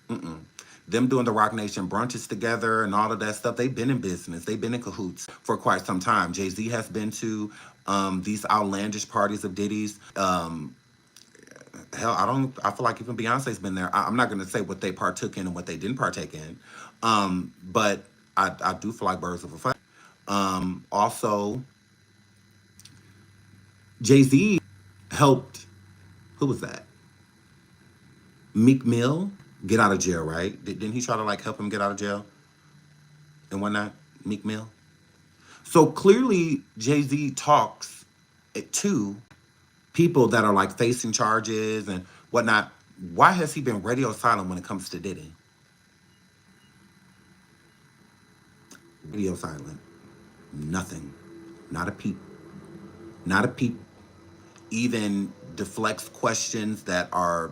Mm-mm. Them doing the Rock Nation brunches together and all of that stuff, they've been in business. They've been in cahoots for quite some time. Jay-Z has been to these outlandish parties of Diddy's. Hell, I feel like even Beyonce's been there. I'm not going to say what they partook in and what they didn't partake in. But I do feel like birds of a feather. Also, Jay-Z helped, who was that? Meek Mill get out of jail, right? Didn't he try to like help him get out of jail and whatnot? Meek Mill. So clearly Jay-Z talks to people that are like facing charges and whatnot. Why has he been radio silent when it comes to Diddy? Radio silent. Nothing. Not a peep. Not a peep. Even deflects questions that are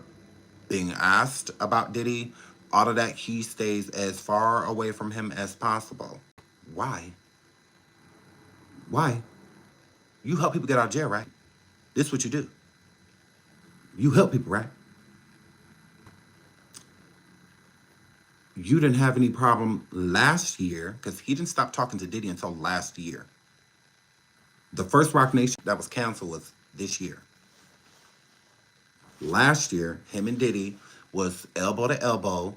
being asked about Diddy. All of that, he stays as far away from him as possible. Why? Why? You help people get out of jail, right? This is what you do. You help people, right? You didn't have any problem last year because he didn't stop talking to Diddy until last year. The first Rock Nation that was canceled was this year. Last year, him and Diddy was elbow to elbow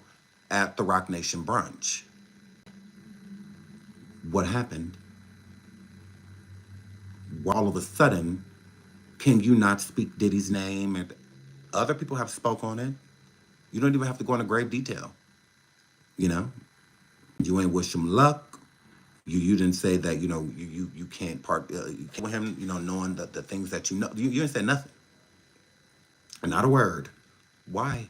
at the Rock Nation brunch. What happened? All of a sudden, can you not speak Diddy's name? And other people have spoke on it. You don't even have to go into grave detail. You ain't wish him luck. You didn't say that, you can't part, you can't with him, knowing the things that you know. You didn't say nothing. Not a word. Why?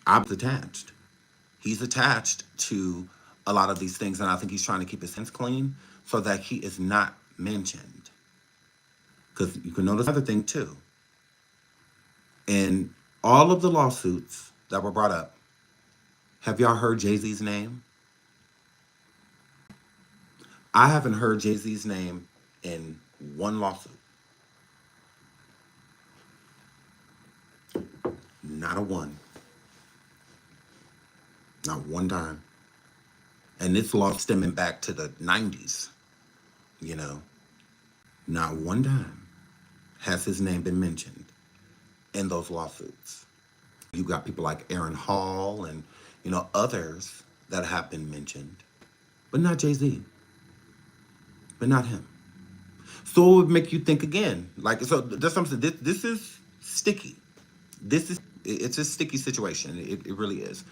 I was attached. He's attached to a lot of these things, and I think he's trying to keep his hands clean so that he is not mentioned. Because you can notice another thing too. In all of the lawsuits that were brought up, have y'all heard Jay-Z's name? I haven't heard Jay-Z's name in one lawsuit. Not a one. Not one time. And this law stemming back to the 90s, you know. Not one time has his name been mentioned in those lawsuits. You got people like Aaron Hall and, others that have been mentioned, but not Jay-Z, but not him. So it would make you think again. Like, so that's something. This is sticky. It's a sticky situation. It really is.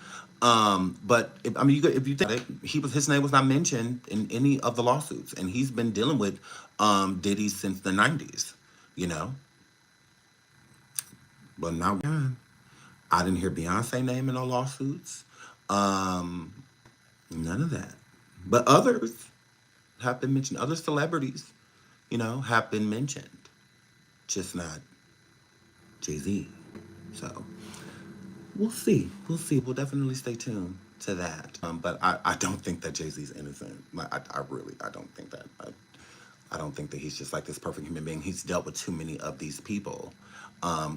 But if you think it, his name was not mentioned in any of the lawsuits, and he's been dealing with Diddy since the 90s, But now I didn't hear Beyonce name in no lawsuits. None of that. But others have been mentioned. Other celebrities, have been mentioned. Just not Jay-Z. So we'll see. We'll definitely stay tuned to that. But I don't think that Jay-Z's innocent. I don't think that. I don't think that he's just like this perfect human being. He's dealt with too many of these people.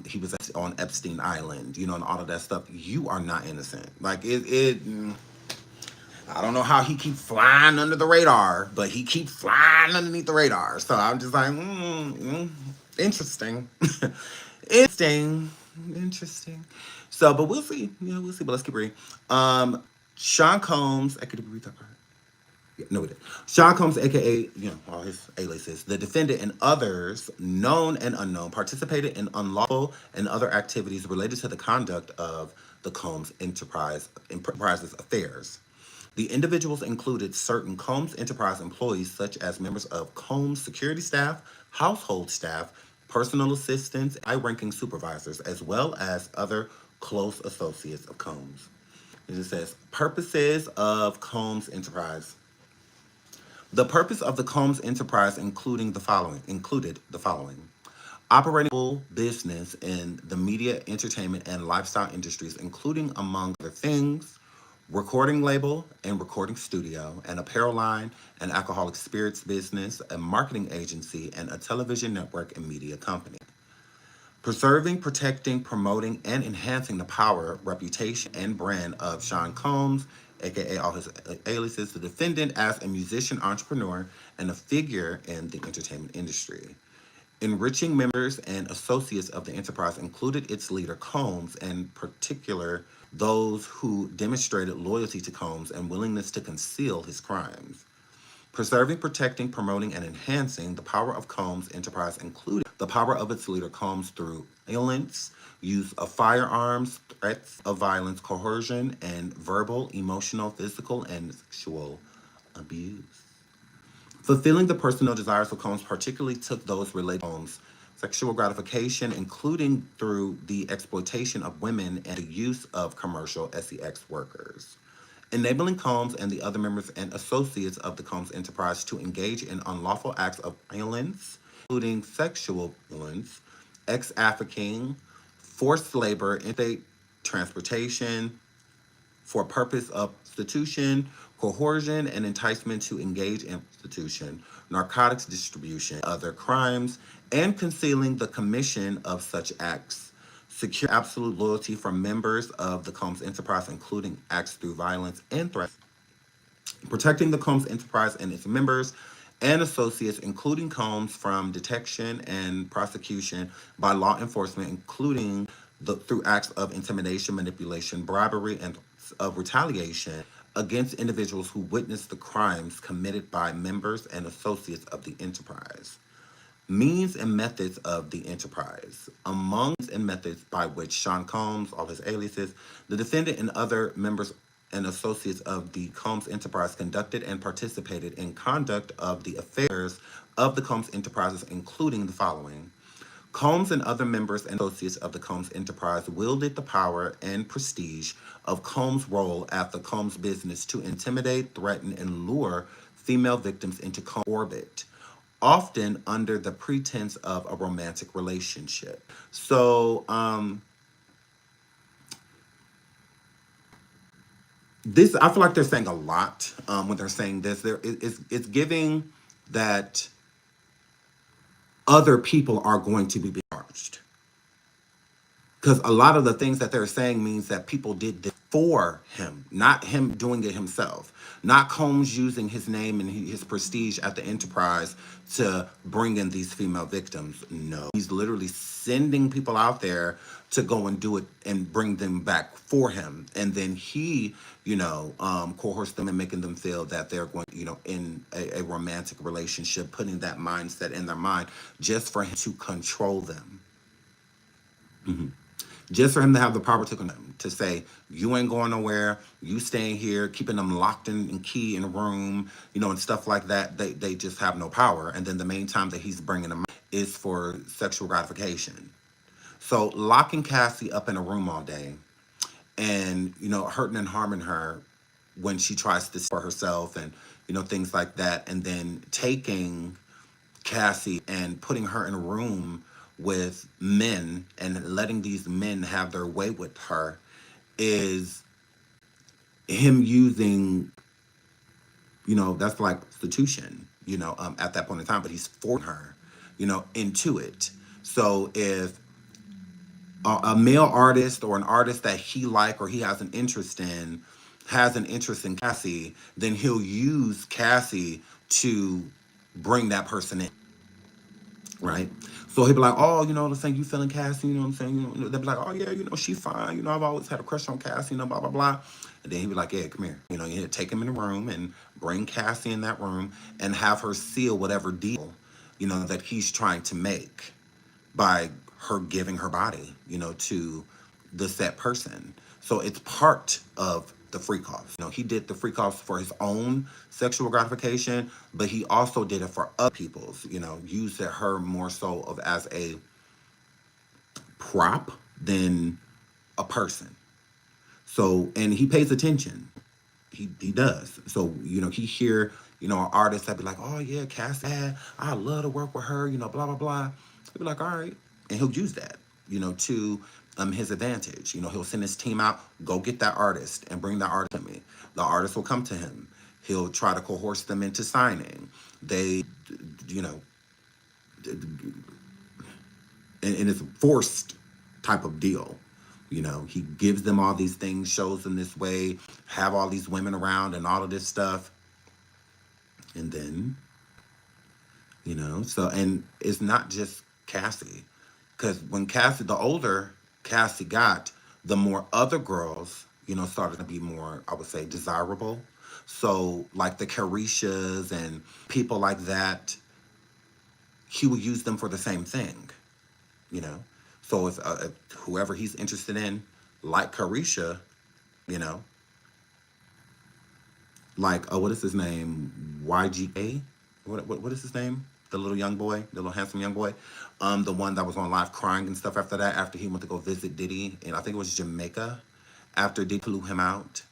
He was on Epstein Island, and all of that stuff. You are not innocent. Like I don't know how he keeps flying under the radar, but he keeps flying underneath the radar. So I'm just like, interesting. Interesting. So, but we'll see. We'll see. But let's keep reading. Sean Combs, I could read that part. Yeah, no, we did. Sean Combs, aka, all his aliases, the defendant and others, known and unknown, participated in unlawful and other activities related to the conduct of the Combs Enterprises affairs. The individuals included certain Combs Enterprise employees, such as members of Combs security staff, household staff, personal assistants, high-ranking supervisors, as well as other close associates of Combs. It just says, purposes of Combs Enterprise. The purpose of the Combs Enterprise included the following. Operating full business in the media, entertainment, and lifestyle industries, including, among other things, recording label and recording studio, an apparel line, an alcoholic spirits business, a marketing agency, and a television network and media company. Preserving, protecting, promoting, and enhancing the power, reputation, and brand of Sean Combs, aka all his aliases, the defendant as a musician, entrepreneur, and a figure in the entertainment industry. Enriching members and associates of the enterprise included its leader, Combs, in particular those who demonstrated loyalty to Combs and willingness to conceal his crimes. Preserving, protecting, promoting, and enhancing the power of Combs Enterprise included the power of its leader, Combs, through violence, use of firearms, threats of violence, coercion, and verbal, emotional, physical, and sexual abuse. Fulfilling the personal desires of Combs particularly took those related to Combs' sexual gratification, including through the exploitation of women and the use of commercial sex workers. Enabling Combs and the other members and associates of the Combs Enterprise to engage in unlawful acts of violence, including sexual violence, ex-trafficking, forced labor, interstate transportation, for purpose of prostitution, coercion, and enticement to engage in prostitution, narcotics distribution, other crimes, and concealing the commission of such acts. Secure absolute loyalty from members of the Combs Enterprise, including acts through violence and threats. Protecting the Combs Enterprise and its members and associates, including Combs, from detection and prosecution by law enforcement, including through acts of intimidation, manipulation, bribery, and of retaliation against individuals who witnessed the crimes committed by members and associates of the enterprise. Means and methods of the enterprise. Among means and methods by which Sean Combs, all his aliases, the defendant, and other members and associates of the Combs Enterprise conducted and participated in conduct of the affairs of the Combs Enterprises, including the following. Combs and other members and associates of the Combs enterprise wielded the power and prestige of Combs' role at the Combs business to intimidate, threaten, and lure female victims into Combs' orbit, often under the pretense of a romantic relationship. So, this, I feel like they're saying a lot when they're saying this. It's giving that other people are going to be charged. Because a lot of the things that they're saying means that people did this for him, not him doing it himself. Not Combs using his name and his prestige at the enterprise to bring in these female victims. No. He's literally sending people out there to go and do it and bring them back for him. And then he, coerced them and making them feel that they're going, in a romantic relationship, putting that mindset in their mind just for him to control them. Just for him to have the power to say, you ain't going nowhere, you staying here, keeping them locked in and key in a room, and stuff like that. They just have no power. And then the main time that he's bringing them is for sexual gratification. So locking Cassie up in a room all day and, hurting and harming her when she tries to for herself and, things like that. And then taking Cassie and putting her in a room with men and letting these men have their way with her is him using, that's like prostitution, at that point in time, but he's forcing her, into it. So if a male artist or an artist that he like or he has an interest in Cassie, then he'll use Cassie to bring that person in. Right? So he'll be like, oh, the thing you feeling Cassie, what I'm saying? They'll be like, oh yeah, she fine. I've always had a crush on Cassie, blah, blah, blah. And then he'll be like, yeah, come here. You take him in the room and bring Cassie in that room and have her seal whatever deal, that he's trying to make by her giving her body, to the set person. So it's part of the freak offs. He did the freak offs for his own sexual gratification, but he also did it for other people's, used her more so of as a prop than a person. So, and he pays attention. He does. So, he hear, an artist that be like, oh yeah, Cassie, I love to work with her, blah, blah, blah. He'll be like, all right. And he'll use that, to his advantage. He'll send his team out, go get that artist and bring that artist to me. The artist will come to him. He'll try to coerce them into signing. They, and it's a forced type of deal. He gives them all these things, shows them this way, have all these women around and all of this stuff. And then, so, and it's not just Cassie. Because when the older Cassie got, the more other girls, started to be more, I would say, desirable. So, like the Carishas and people like that, he would use them for the same thing, So if whoever he's interested in, like Carisha, like, what is his name? YGA? What is his name? The little young boy, the little handsome young boy, the one that was on live crying and stuff after that, after he went to go visit Diddy, and I think it was Jamaica, after Diddy flew him out.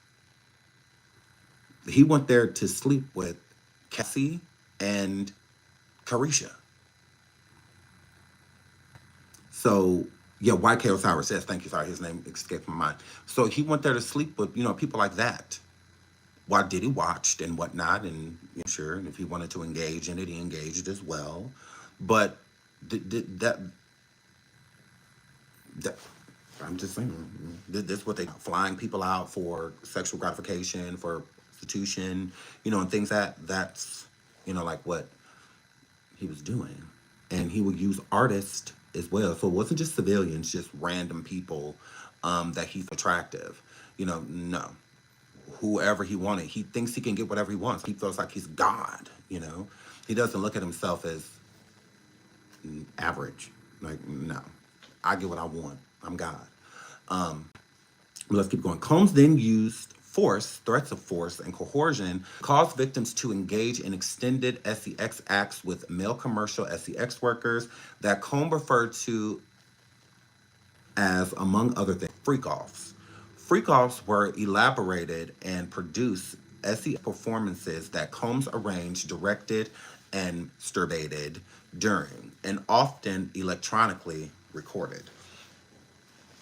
He went there to sleep with Cassie and Carisha. So, yeah, YK Osiris, yes, thank you, sorry, his name escaped my mind. So he went there to sleep with, people like that, while Diddy watched and whatnot, and sure, if he wanted to engage in it, he engaged as well. But that I'm just saying, this is what they flying people out for sexual gratification, for prostitution, and things that's like what he was doing, and he would use artists as well. So it wasn't just civilians, just random people that he's attractive. No. Whoever he wanted. He thinks he can get whatever he wants. He feels like he's God, He doesn't look at himself as average. Like, no. I get what I want. I'm God. Let's keep going. Combs then used force, threats of force, and coercion cause victims to engage in extended sex acts with male commercial sex workers that Combe referred to as, among other things, freak-offs. Freak-offs were elaborated and produced sex performances that Combs arranged, directed, and masturbated during, and often electronically recorded.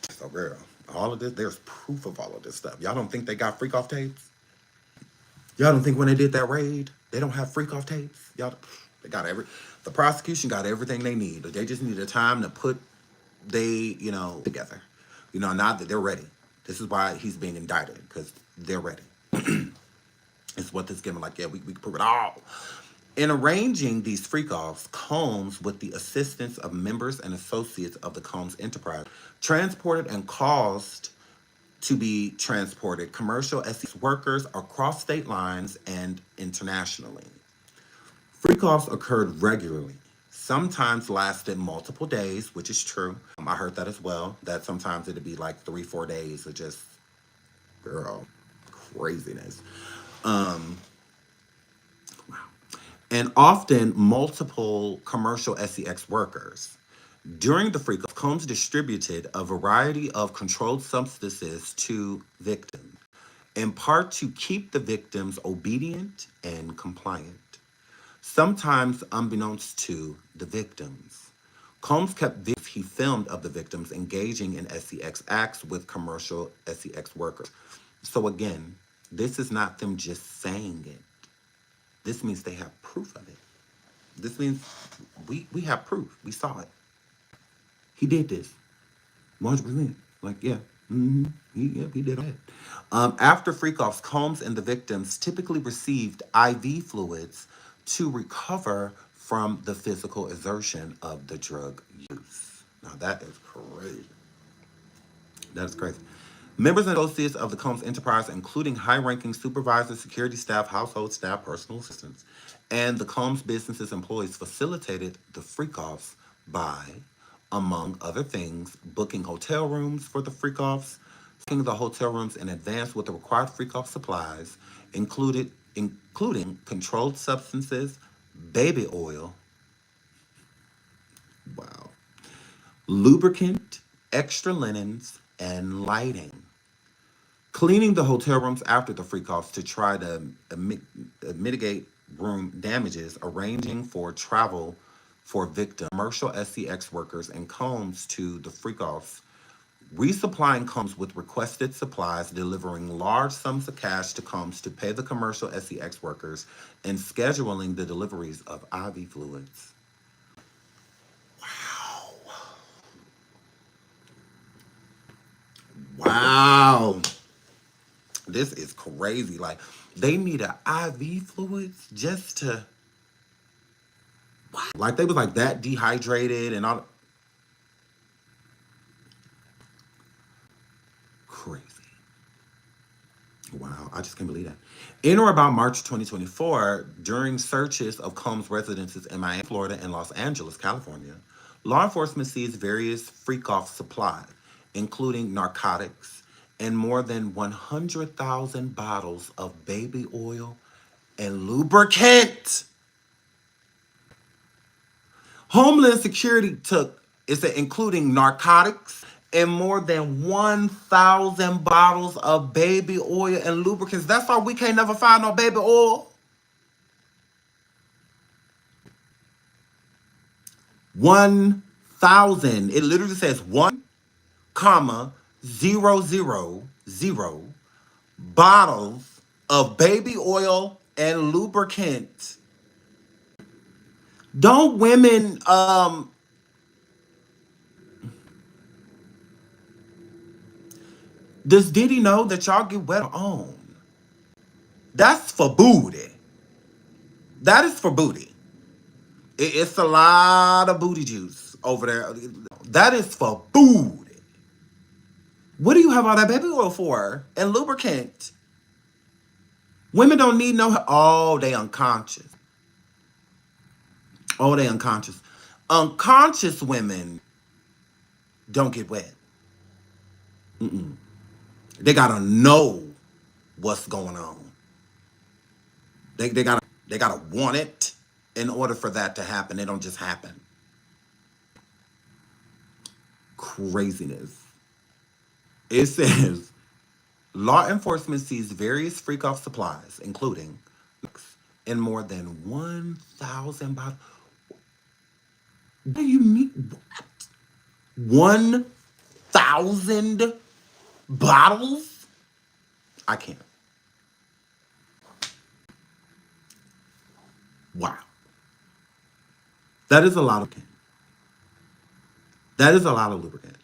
So, girl, all of this, there's proof of all of this stuff. Y'all don't think they got freak-off tapes? Y'all don't think when they did that raid, they don't have freak-off tapes? Y'all, they got the prosecution got everything they need. They just need a time to put together. Now that they're ready. This is why he's being indicted, because they're ready. It's what this given, like, yeah, we can prove it all. In arranging these freak-offs, Combs, with the assistance of members and associates of the Combs enterprise, transported and caused to be transported commercial sex workers across state lines and internationally. Freak-offs occurred regularly, sometimes lasted multiple days, which is true. I heard that as well, that sometimes it'd be like 3-4 days of just, girl, craziness. Wow. And often multiple commercial sex workers. During the freak-off, Combs distributed a variety of controlled substances to victims, in part to keep the victims obedient and compliant. Sometimes unbeknownst to the victims. Combs kept videos he filmed of the victims engaging in sex acts with commercial sex workers. So again, this is not them just saying it. This means they have proof of it. This means we have proof. We saw it. He did this. 100%. Like, yeah. He did it. After freak-offs, Combs and the victims typically received IV fluids to recover from the physical exertion of the drug use. Now, that is crazy. That is crazy. Members and associates of the Combs enterprise, including high-ranking supervisors, security staff, household staff, personal assistants, and the Combs business's employees, facilitated the freak-offs by, among other things, booking hotel rooms for the freak-offs, booking the hotel rooms in advance with the required freak-off supplies, including controlled substances, baby oil, wow, lubricant, extra linens, and lighting. Cleaning the hotel rooms after the freak-offs to try to mitigate room damages, arranging for travel for victim commercial sex workers and Combs to the freak-offs, resupplying Combs with requested supplies, delivering large sums of cash to Combs to pay the commercial sex workers, and scheduling the deliveries of IV fluids. Wow. This is crazy. Like, they needed IV fluids just to, what? Like, they was like that dehydrated and all. Crazy. Wow, I just can't believe that. In or about March 2024, during searches of Combs' residences in Miami, Florida, and Los Angeles, California, law enforcement seized various freak-off supplies, including narcotics, and more than 100,000 bottles of baby oil and lubricant. Homeland Security including narcotics and more than 1,000 bottles of baby oil and lubricants. That's why we can't never find no baby oil. 1,000. It literally says 1,000 bottles of baby oil and lubricant. Don't women does Diddy know that y'all get wet on? That's for booty. That is for booty. It's a lot of booty juice over there. That is for booty. What do you have all that baby oil for? And lubricant? Women don't need no. Oh, they unconscious. Oh, they unconscious. Unconscious women don't get wet. They gotta know what's going on. They gotta want it in order for that to happen. It don't just happen. Craziness. It says law enforcement seized various freak off supplies, including in more than 1,000 bottles. What do you mean? What? 1,000 bottles? I can't. Wow. That is a lot of lubricant. That is a lot of lubricant.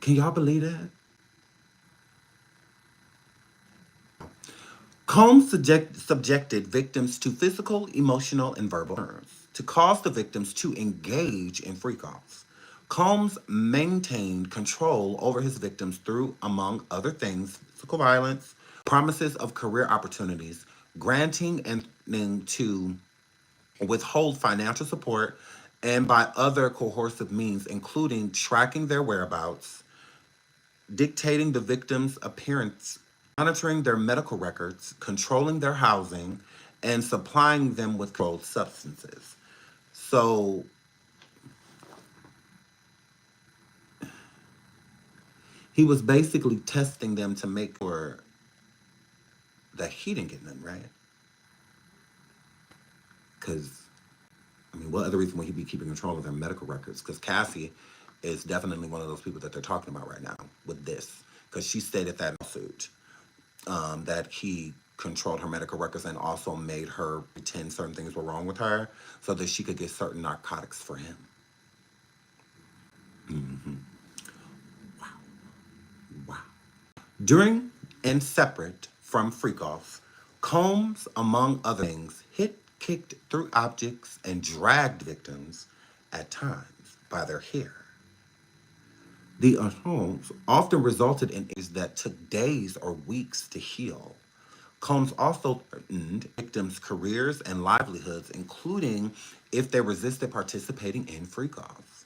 Can y'all believe that? Combs subjected victims to physical, emotional, and verbal terms to cause the victims to engage in freak-offs. Combs maintained control over his victims through, among other things, physical violence, promises of career opportunities, granting and threatening to withhold financial support, and by other coercive means, including tracking their whereabouts, dictating the victim's appearance, monitoring their medical records, controlling their housing, and supplying them with controlled substances. So he was basically testing them to make sure that he didn't get none, right? Because, I mean, what other reason would he be keeping control of their medical records? Because Cassie is definitely one of those people that they're talking about right now with this. Because she stated that lawsuit that he controlled her medical records and also made her pretend certain things were wrong with her so that she could get certain narcotics for him. Wow. During and separate from freak-offs, Combs, among other things, hit, kicked, threw objects, and dragged victims at times by their hair. The assaults often resulted in injuries that took days or weeks to heal. Combs also threatened victims' careers and livelihoods, including if they resisted participating in freak-offs.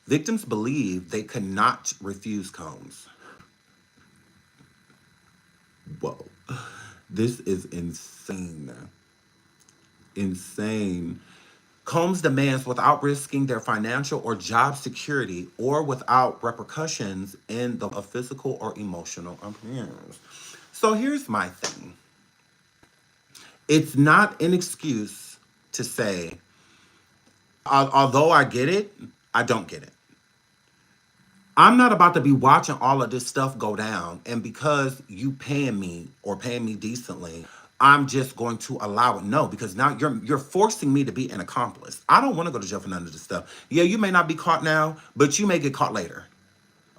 Victims believed they could not refuse Combs. Whoa. This is insane. Insane. Combs demands without risking their financial or job security or without repercussions in the physical or emotional appearance. So here's my thing. It's not an excuse to say, although I get it, I don't get it. I'm not about to be watching all of this stuff go down, and because you paying me or paying me decently, I'm just going to allow it. No, because now you're forcing me to be an accomplice. I don't want to go to jail for none of this stuff. Yeah, you may not be caught now, but you may get caught later.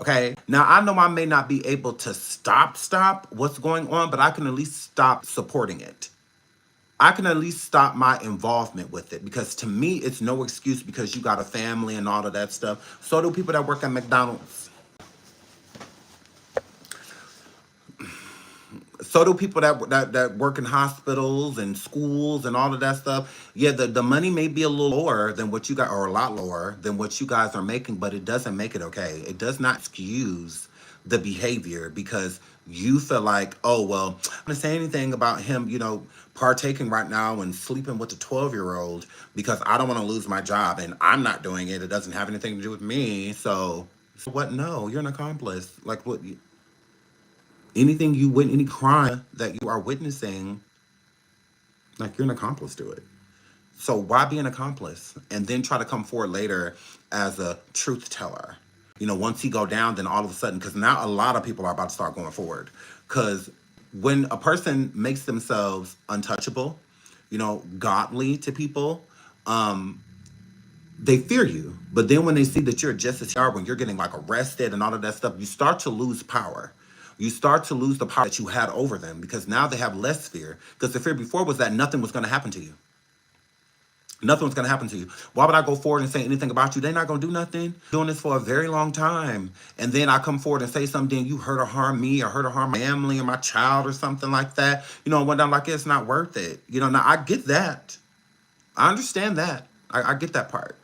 Okay. Now I know I may not be able to stop what's going on, but I can at least stop supporting it. I can at least stop my involvement with it, because to me, it's no excuse because you got a family and all of that stuff. So do people that work at McDonald's. So do people that work in hospitals and schools and all of that stuff. Yeah, the money may be a little lower than what you got, or a lot lower than what you guys are making, but it doesn't make it okay. It does not excuse the behavior because you feel like, oh, well, I'm not going to say anything about him, partaking right now and sleeping with a 12-year-old because I don't want to lose my job and I'm not doing it. It doesn't have anything to do with me. So what? No, you're an accomplice. Like what? Anything you win, any crime that you are witnessing, like you're an accomplice to it. So why be an accomplice and then try to come forward later as a truth teller? Once he go down, then all of a sudden, because now a lot of people are about to start going forward. Because when a person makes themselves untouchable, godly to people, they fear you. But then when they see that you're just as hard, when you're getting like arrested and all of that stuff, you start to lose power. You start to lose the power that you had over them because now they have less fear. Because the fear before was that nothing was going to happen to you. Nothing was going to happen to you. Why would I go forward and say anything about you? They're not going to do nothing. Doing this for a very long time. And then I come forward and say something, you hurt or harm me or hurt or harm my family or my child or something like that. When I'm like, it's not worth it. Now I get that. I understand that. I get that part.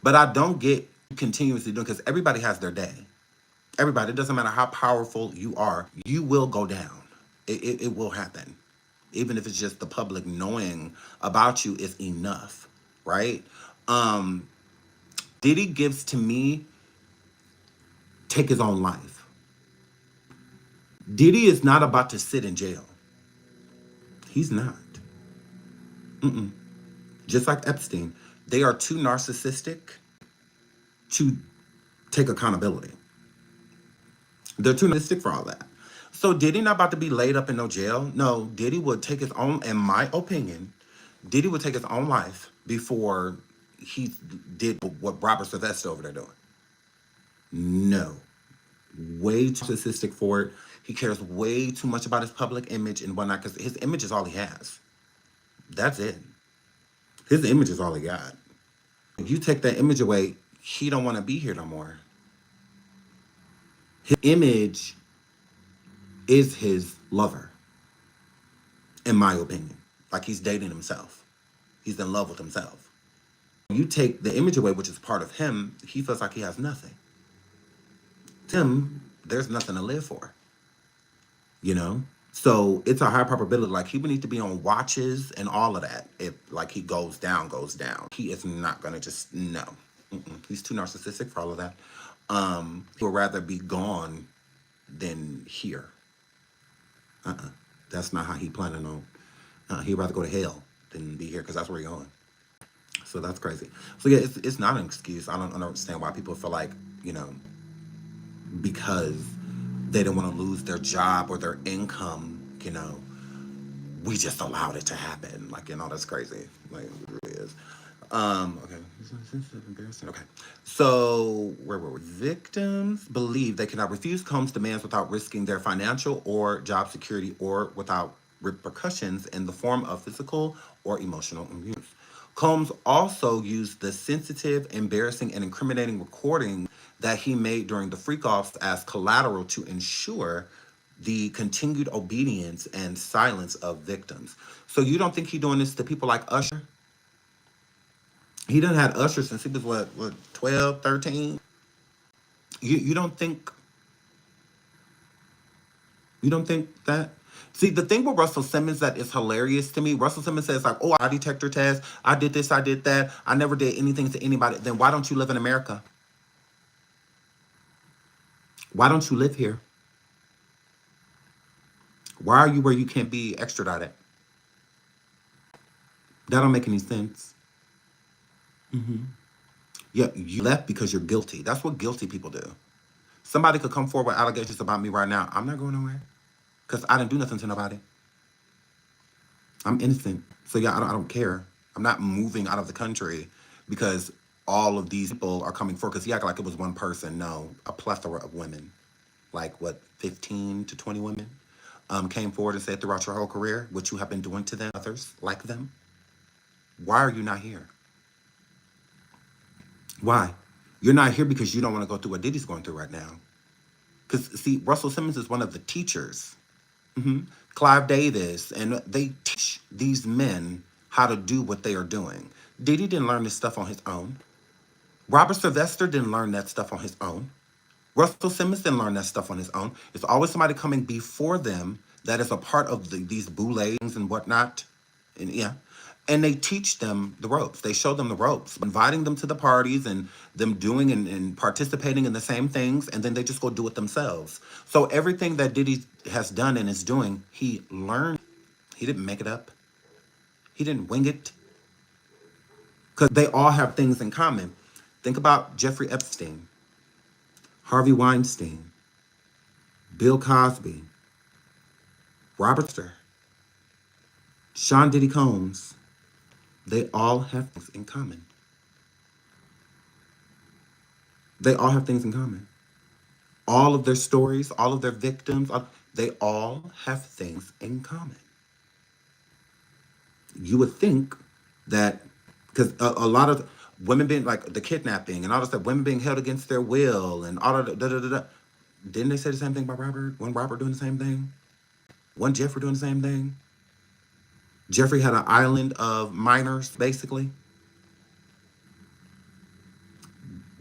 But I don't get continuously doing, because everybody has their day. Everybody, it doesn't matter how powerful you are, you will go down. It will happen. Even if it's just the public knowing about you is enough, right? Um, Diddy gives to me take his own life. Diddy is not about to sit in jail. He's not. Mm-mm. Just like Epstein, they are too narcissistic to take accountability. They're too narcissistic for all that. So Diddy not about to be laid up in no jail. No, Diddy would take his own, in my opinion, Diddy would take his own life before he did what Robert Sylvester over there doing. No. Way too narcissistic for it. He cares way too much about his public image and whatnot because his image is all he has. That's it. His image is all he got. If you take that image away, he don't want to be here no more. His image is his lover, in my opinion. Like he's dating himself. He's in love with himself. You take the image away, which is part of him, he feels like he has nothing. To him, there's nothing to live for. You know? So it's a high probability, like he would need to be on watches and all of that. If like he goes down, goes down. He is not gonna just, no. He's too narcissistic for all of that. He would rather be gone than here. That's not how he planning on. He'd rather go to hell than be here because that's where he's going. So that's crazy. So yeah, it's not an excuse. I don't understand why people feel like, you know, because they don't want to lose their job or their income, you know, we just allowed it to happen. Like, you know, that's crazy. Like, it really is. Okay. Embarrassing. Okay. So, where were we? Victims believe they cannot refuse Combs' demands without risking their financial or job security or without repercussions in the form of physical or emotional abuse. Combs also used the sensitive, embarrassing, and incriminating recording that he made during the freak-offs as collateral to ensure the continued obedience and silence of victims. So you don't think he doing this to people like Usher? He done had Usher since he was, what 12, 13? You don't think that? See, the thing with Russell Simmons that is hilarious to me, Russell Simmons says like, oh, I detector test, I did this, I did that, I never did anything to anybody. Then why don't you live in America? Why don't you live here? Why are you where you can't be extradited? That don't make any sense. Yeah, you left because you're guilty. That's what guilty people do. Somebody could come forward with allegations about me right now. I'm not going nowhere because I didn't do nothing to nobody. I'm innocent. So yeah, I don't care. I'm not moving out of the country because all of these people are coming forward. Because he acted like it was one person. No, a plethora of women. Like what, 15 to 20 women came forward and said throughout your whole career what you have been doing to them, others like them. Why are you not here? Why? You're not here because you don't want to go through what Diddy's going through right now. Because, see, Russell Simmons is one of the teachers. Clive Davis, and they teach these men how to do what they are doing. Diddy didn't learn this stuff on his own. Robert Sylvester didn't learn that stuff on his own. Russell Simmons didn't learn that stuff on his own. It's always somebody coming before them that is a part of these boulets and whatnot. And yeah. And they teach them the ropes. They show them the ropes, inviting them to the parties and them doing and participating in the same things, and then they just go do it themselves. So everything that Diddy has done and is doing, he learned. He didn't make it up. He didn't wing it. Because they all have things in common. Think about Jeffrey Epstein, Harvey Weinstein, Bill Cosby, Robert Starr, Sean Diddy Combs. They all have things in common. They all have things in common. All of their stories, all of their victims, they all have things in common. You would think that, because a lot of women being, like the kidnapping and all this stuff, women being held against their will and all of the, didn't they say the same thing about Robert? Wasn't Robert doing the same thing? Wasn't Jeffrey doing the same thing? Jeffrey had an island of minors, basically.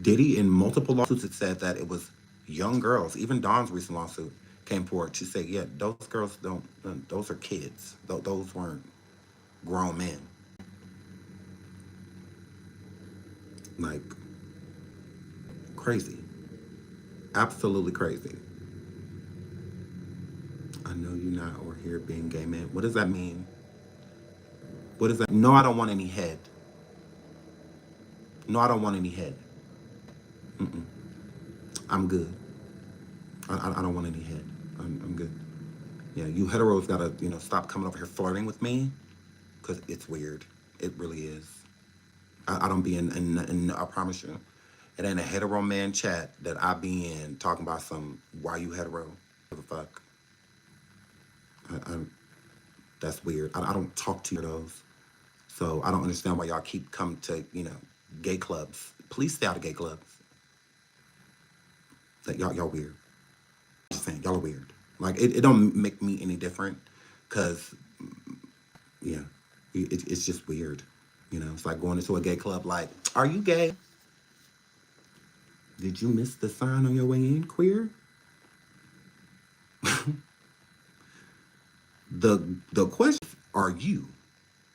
Diddy, in multiple lawsuits, it said that it was young girls, even Dawn's recent lawsuit came forward. She said, yeah, those girls don't, those are kids. Those weren't grown men. Like, crazy. Absolutely crazy. I know you're not or here being gay man. What does that mean? What is that? No, I don't want any head. No, I don't want any head. I'm good. I don't want any head. I'm good. Yeah, you heteros gotta, stop coming over here flirting with me, because it's weird. It really is. I don't be in, I promise you, it ain't a hetero man chat that I be in talking about some, why you hetero? Give a fuck. I, that's weird. I don't talk to those. So I don't understand why y'all keep coming to, gay clubs. Please stay out of gay clubs. That y'all weird. Just saying, y'all are weird. Like, it don't make me any different, because, yeah, it's just weird. It's like going into a gay club, like, are you gay? Did you miss the sign on your way in, queer? The question, are you?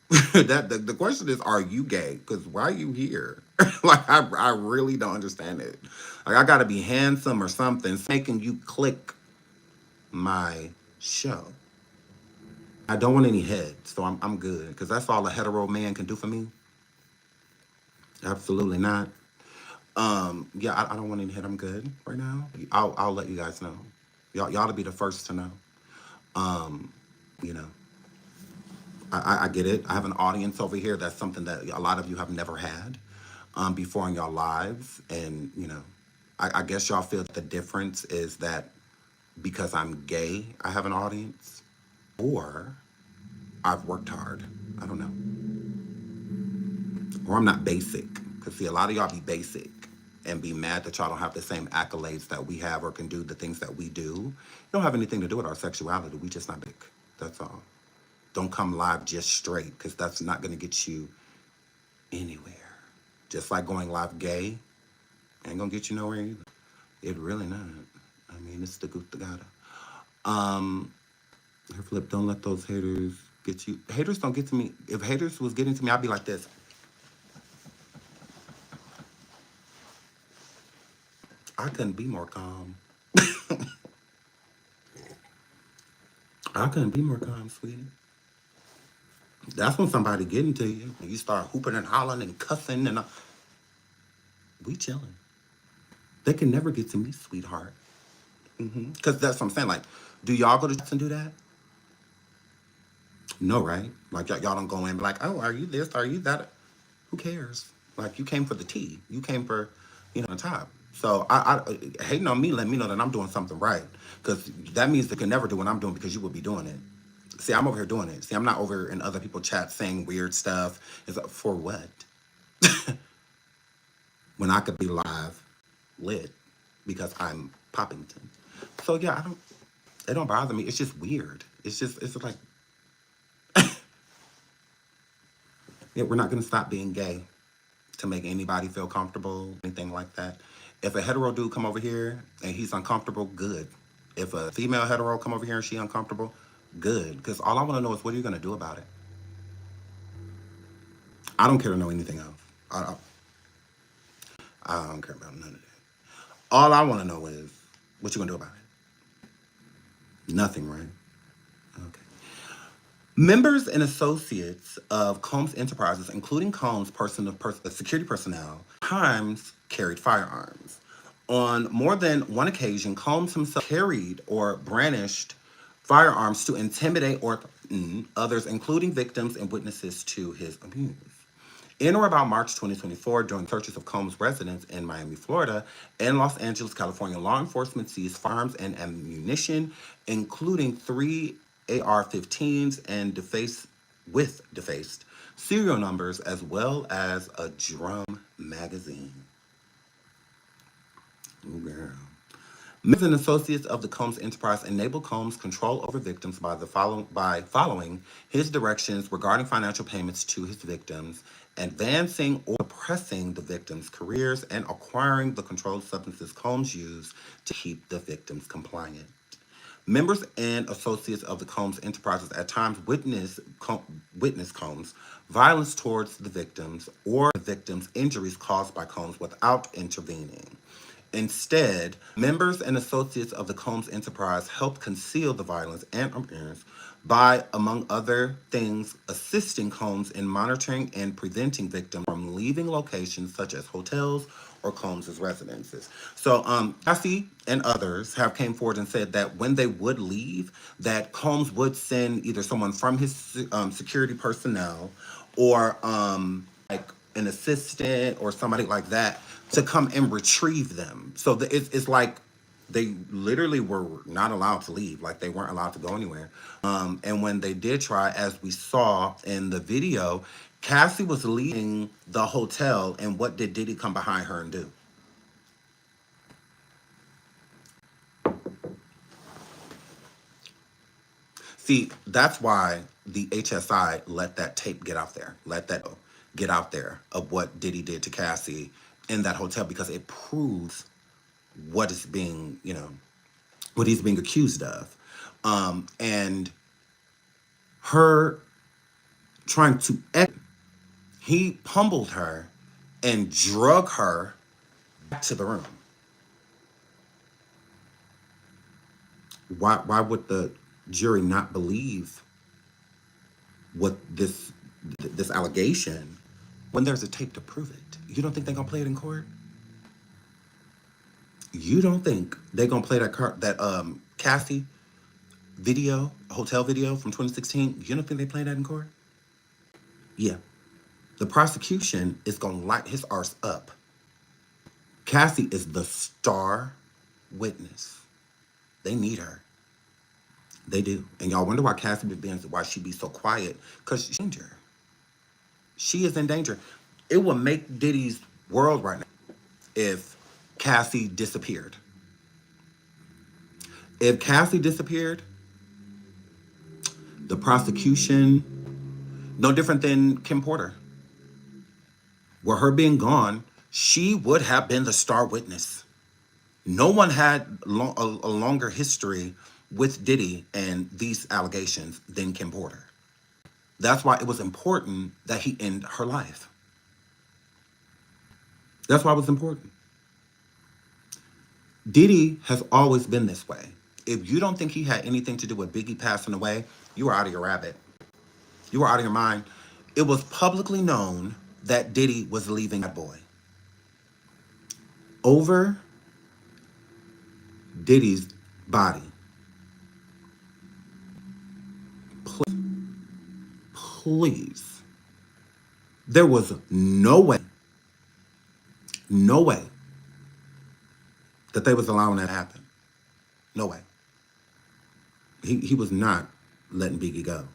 The question is, are you gay? Because why are you here? Like, I really don't understand it. Like, I gotta be handsome or something, making you click my show. I don't want any head, so I'm good, because that's all a hetero man can do for me. Absolutely not. Yeah, I don't want any head. I'm good right now. I'll let you guys know. Y'all to be the first to know. You know, I get it. I have an audience over here. That's something that a lot of you have never had before in your lives, and I guess y'all feel that the difference is that because I'm gay, I have an audience, or I've worked hard. I don't know. Or I'm not basic. Because, see, a lot of y'all be basic and be mad that y'all don't have the same accolades that we have or can do the things that we do. It don't have anything to do with our sexuality. We just not big. That's all. Don't come live just straight, because that's not going to get you anywhere. Just like going live gay ain't going to get you nowhere either. It really not. I mean, it's the goop the gotta. Her flip, don't let those haters get you. Haters don't get to me. If haters was getting to me, I'd be like this. I couldn't be more calm. I couldn't be more calm, sweetie. That's when somebody getting to you. You start hooping and hollering and cussing, and we chilling. They can never get to me, sweetheart. Because that's what I'm saying. Like, do y'all go to church and do that? No, right? Like, y'all don't go in and be like, oh, are you this? Are you that? Who cares? Like, you came for the tea. You came for, the top. So, I hating on me, let me know that I'm doing something right. Because that means they can never do what I'm doing, because you will be doing it. See, I'm over here doing it. See, I'm not over in other people's chats saying weird stuff. It's like, for what? When I could be live, lit, because I'm Poppington. So, yeah, it don't bother me. It's just weird. It's like, yeah, we're not going to stop being gay to make anybody feel comfortable, anything like that. If a hetero dude come over here and he's uncomfortable, good. If a female hetero come over here and she uncomfortable, good. Because all I want to know is, what are you going to do about it? I don't care to know anything else. I don't care about none of that. All I want to know is, what you going to do about it? Nothing, right? Okay. Members and associates of Combs Enterprises, including Combs' security personnel, times carried firearms. On more than one occasion, Combs himself carried or brandished firearms to intimidate or threaten others, including victims and witnesses to his abuse. In or about March 2024, during searches of Combs' residence in Miami, Florida, and Los Angeles, California, law enforcement seized firearms and ammunition, including 3 AR-15s and defaced serial numbers, as well as a drum magazine. Ooh, girl. Members and associates of the Combs enterprise enable Combs control over victims by following his directions regarding financial payments to his victims, advancing or suppressing the victims' careers, and acquiring the controlled substances Combs used to keep the victims compliant. Members and associates of the Combs enterprises at times witness Combs' violence towards the victims or the victims' injuries caused by Combs without intervening. Instead, members and associates of the Combs enterprise helped conceal the violence and abuse by, among other things, assisting Combs in monitoring and preventing victims from leaving locations such as hotels or Combs' residences. So, Cassie and others have came forward and said that when they would leave, that Combs would send either someone from his security personnel or like an assistant or somebody like that to come and retrieve them. So it's like they literally were not allowed to leave, like they weren't allowed to go anywhere. And when they did try, as we saw in the video, Cassie was leaving the hotel, and what did Diddy come behind her and do? See, that's why the HSI let that tape get out there, let that get out there of what Diddy did to Cassie in that hotel, because it proves what is being, what he's being accused of. And her trying to, he pummeled her and drug her back to the room. Why would the jury not believe what this allegation when there's a tape to prove it? You don't think they're gonna play it in court? You don't think they're gonna play that Cassie video, hotel video from 2016? You don't think they play that in court? Yeah. The prosecution is gonna light his arse up. Cassie is the star witness. They need her. They do. And y'all wonder why Cassie why she be so quiet? Because she's in danger. She is in danger. It would make Diddy's world right now if Cassie disappeared. If Cassie disappeared, the prosecution, no different than Kim Porter. Were her being gone, she would have been the star witness. No one had a longer history with Diddy and these allegations than Kim Porter. That's why it was important that he end her life. That's why it was important. Diddy has always been this way. If you don't think he had anything to do with Biggie passing away, you are out of your rabbit. You are out of your mind. It was publicly known that Diddy was leaving Bad Boy over Diddy's body. Please. There was no way that they was allowing that to happen. No way. He was not letting Biggie go.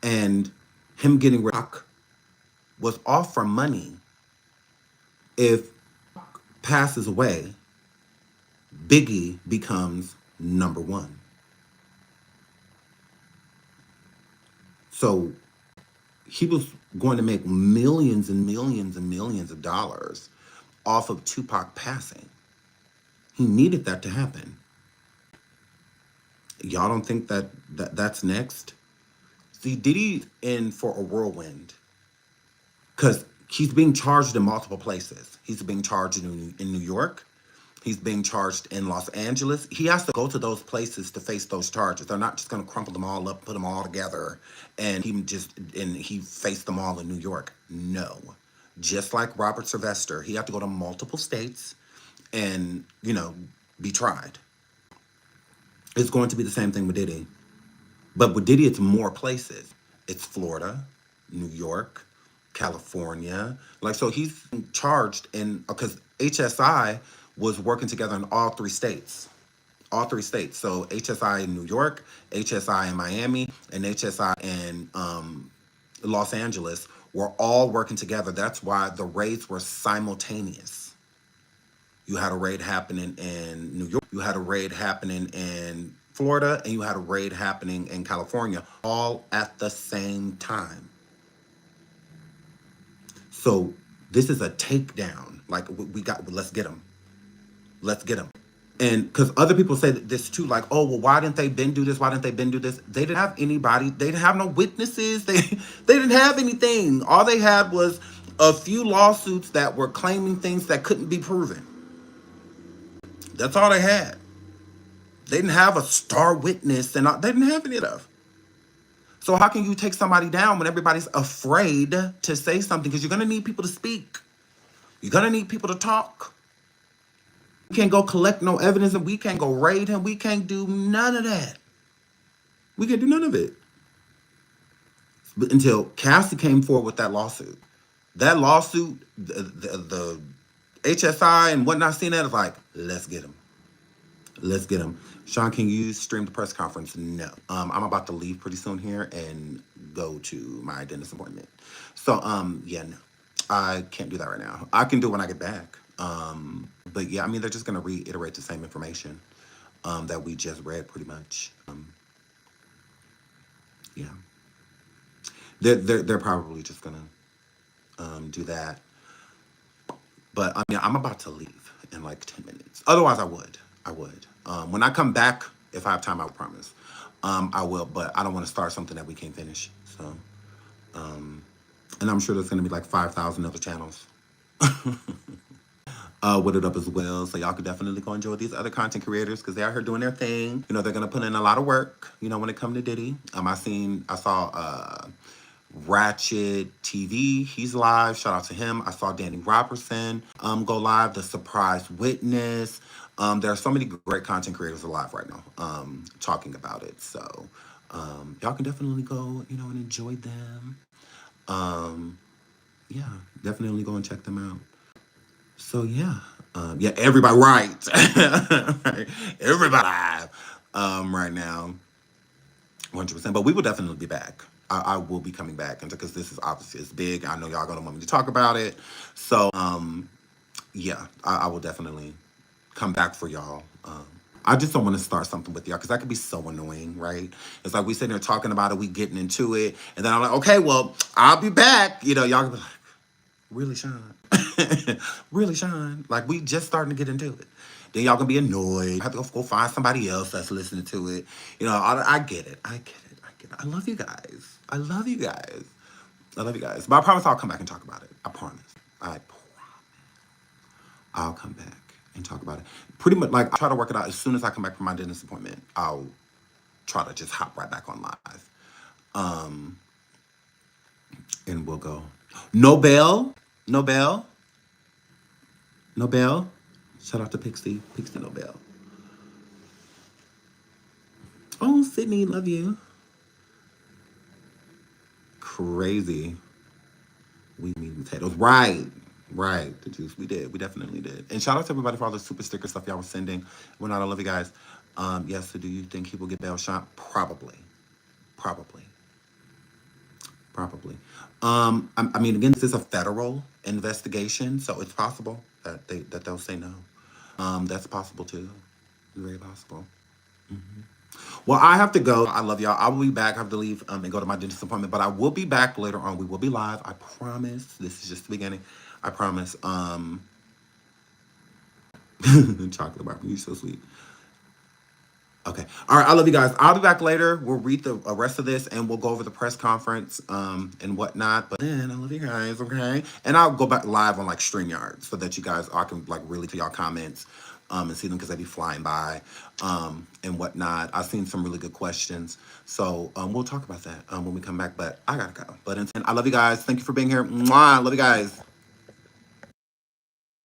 And him getting Rock was off for money. If passes away, Biggie becomes number one. So he was going to make millions and millions and millions of dollars off of Tupac passing. He needed that to happen. Y'all don't think that's next? See, Diddy's in for a whirlwind because he's being charged in multiple places. He's being charged in New York. He's being charged in Los Angeles. He has to go to those places to face those charges. They're not just going to crumple them all up, put them all together, and he faced them all in New York. No. Just like Robert Sylvester, he had to go to multiple states and, be tried. It's going to be the same thing with Diddy. But with Diddy, it's more places. It's Florida, New York, California. So he's charged because HSI was working together in all three states. All three states. So HSI in New York, HSI in Miami, and HSI in Los Angeles were all working together. That's why the raids were simultaneous. You had a raid happening in New York. You had a raid happening in Florida, and you had a raid happening in California, all at the same time. So this is a takedown. Like we got, let's get them. Let's get them. And because other people say this too, like, oh, well, why didn't they been do this? Why didn't they been do this? They didn't have anybody. They didn't have no witnesses. They didn't have anything. All they had was a few lawsuits that were claiming things that couldn't be proven. That's all they had. They didn't have a star witness, and they didn't have any of that. So how can you take somebody down when everybody's afraid to say something? Because you're going to need people to speak. You're going to need people to talk. We can't go collect no evidence, and we can't go raid him. We can't do none of that. We can't do none of it. But until Cassie came forward with that lawsuit. That lawsuit, the HSI and whatnot, seeing that is like, let's get him. Let's get him. Sean, can you stream the press conference? No. I'm about to leave pretty soon here and go to my dentist appointment. So, yeah, no. I can't do that right now. I can do it when I get back. But yeah, I mean, they're just going to reiterate the same information that we just read pretty much. Yeah. They're probably just going to do that. But I mean, I'm about to leave in like 10 minutes. Otherwise, I would. When I come back, if I have time, I will promise. I will, but I don't want to start something that we can't finish. So, and I'm sure there's going to be like 5,000 other channels with it up as well. So y'all could definitely go enjoy these other content creators because they're out here doing their thing. You know, they're going to put in a lot of work, you know, when it comes to Diddy. I saw Ratchet TV, he's live. Shout out to him. I saw Danny Robertson go live. The Surprise Witness. There are so many great content creators alive right now talking about it. So y'all can definitely go, you know, and enjoy them. Yeah, definitely go and check them out. So yeah, yeah, everybody, right? Everybody live right now, 100%. But we will definitely be back. I will be coming back, and because this is obviously it's big, I know y'all gonna want me to talk about it. So yeah, I will definitely come back for y'all. I just don't want to start something with y'all because that could be so annoying, right? It's like we sitting there talking about it, we getting into it, and then I'm like, okay, well, I'll be back. You know, y'all can be like, really, Sean? Really, Sean? Like, we just starting to get into it. Then y'all gonna be annoyed. I have to go find somebody else that's listening to it. You know, I get it. I love you guys. I love you guys. But I promise I'll come back and talk about it. I promise. I'll come back and talk about it. Pretty much, like, I try to work it out as soon as I come back from my dentist appointment. I'll try to just hop right back on live. And we'll go. No bell. Shout out to Pixie Nobel. Oh, Sydney, love you. Crazy. We need potatoes. Right. The juice. We definitely did. And shout out to everybody for all the super sticker stuff y'all was sending. When I love you guys. Yes, so do you think he will get bail shot? Probably. I mean, again, this is a federal investigation, so it's possible that they'll say no. That's possible too. Very possible. Well, I have to go. I love y'all. I will be back. I have to leave and go to my dentist appointment, but I will be back later on. We will be live. I promise. This is just the beginning. I promise. Chocolate bar. You're so sweet. Okay. All right. I love you guys. I'll be back later. We'll read the rest of this and we'll go over the press conference and whatnot. But then I love you guys. Okay. And I'll go back live on like StreamYard so that you guys I can like really to y'all comments and see them because they be flying by and whatnot. I've seen some really good questions. So we'll talk about that when we come back. But I gotta go. But until I love you guys. Thank you for being here. Mwah. I love you guys.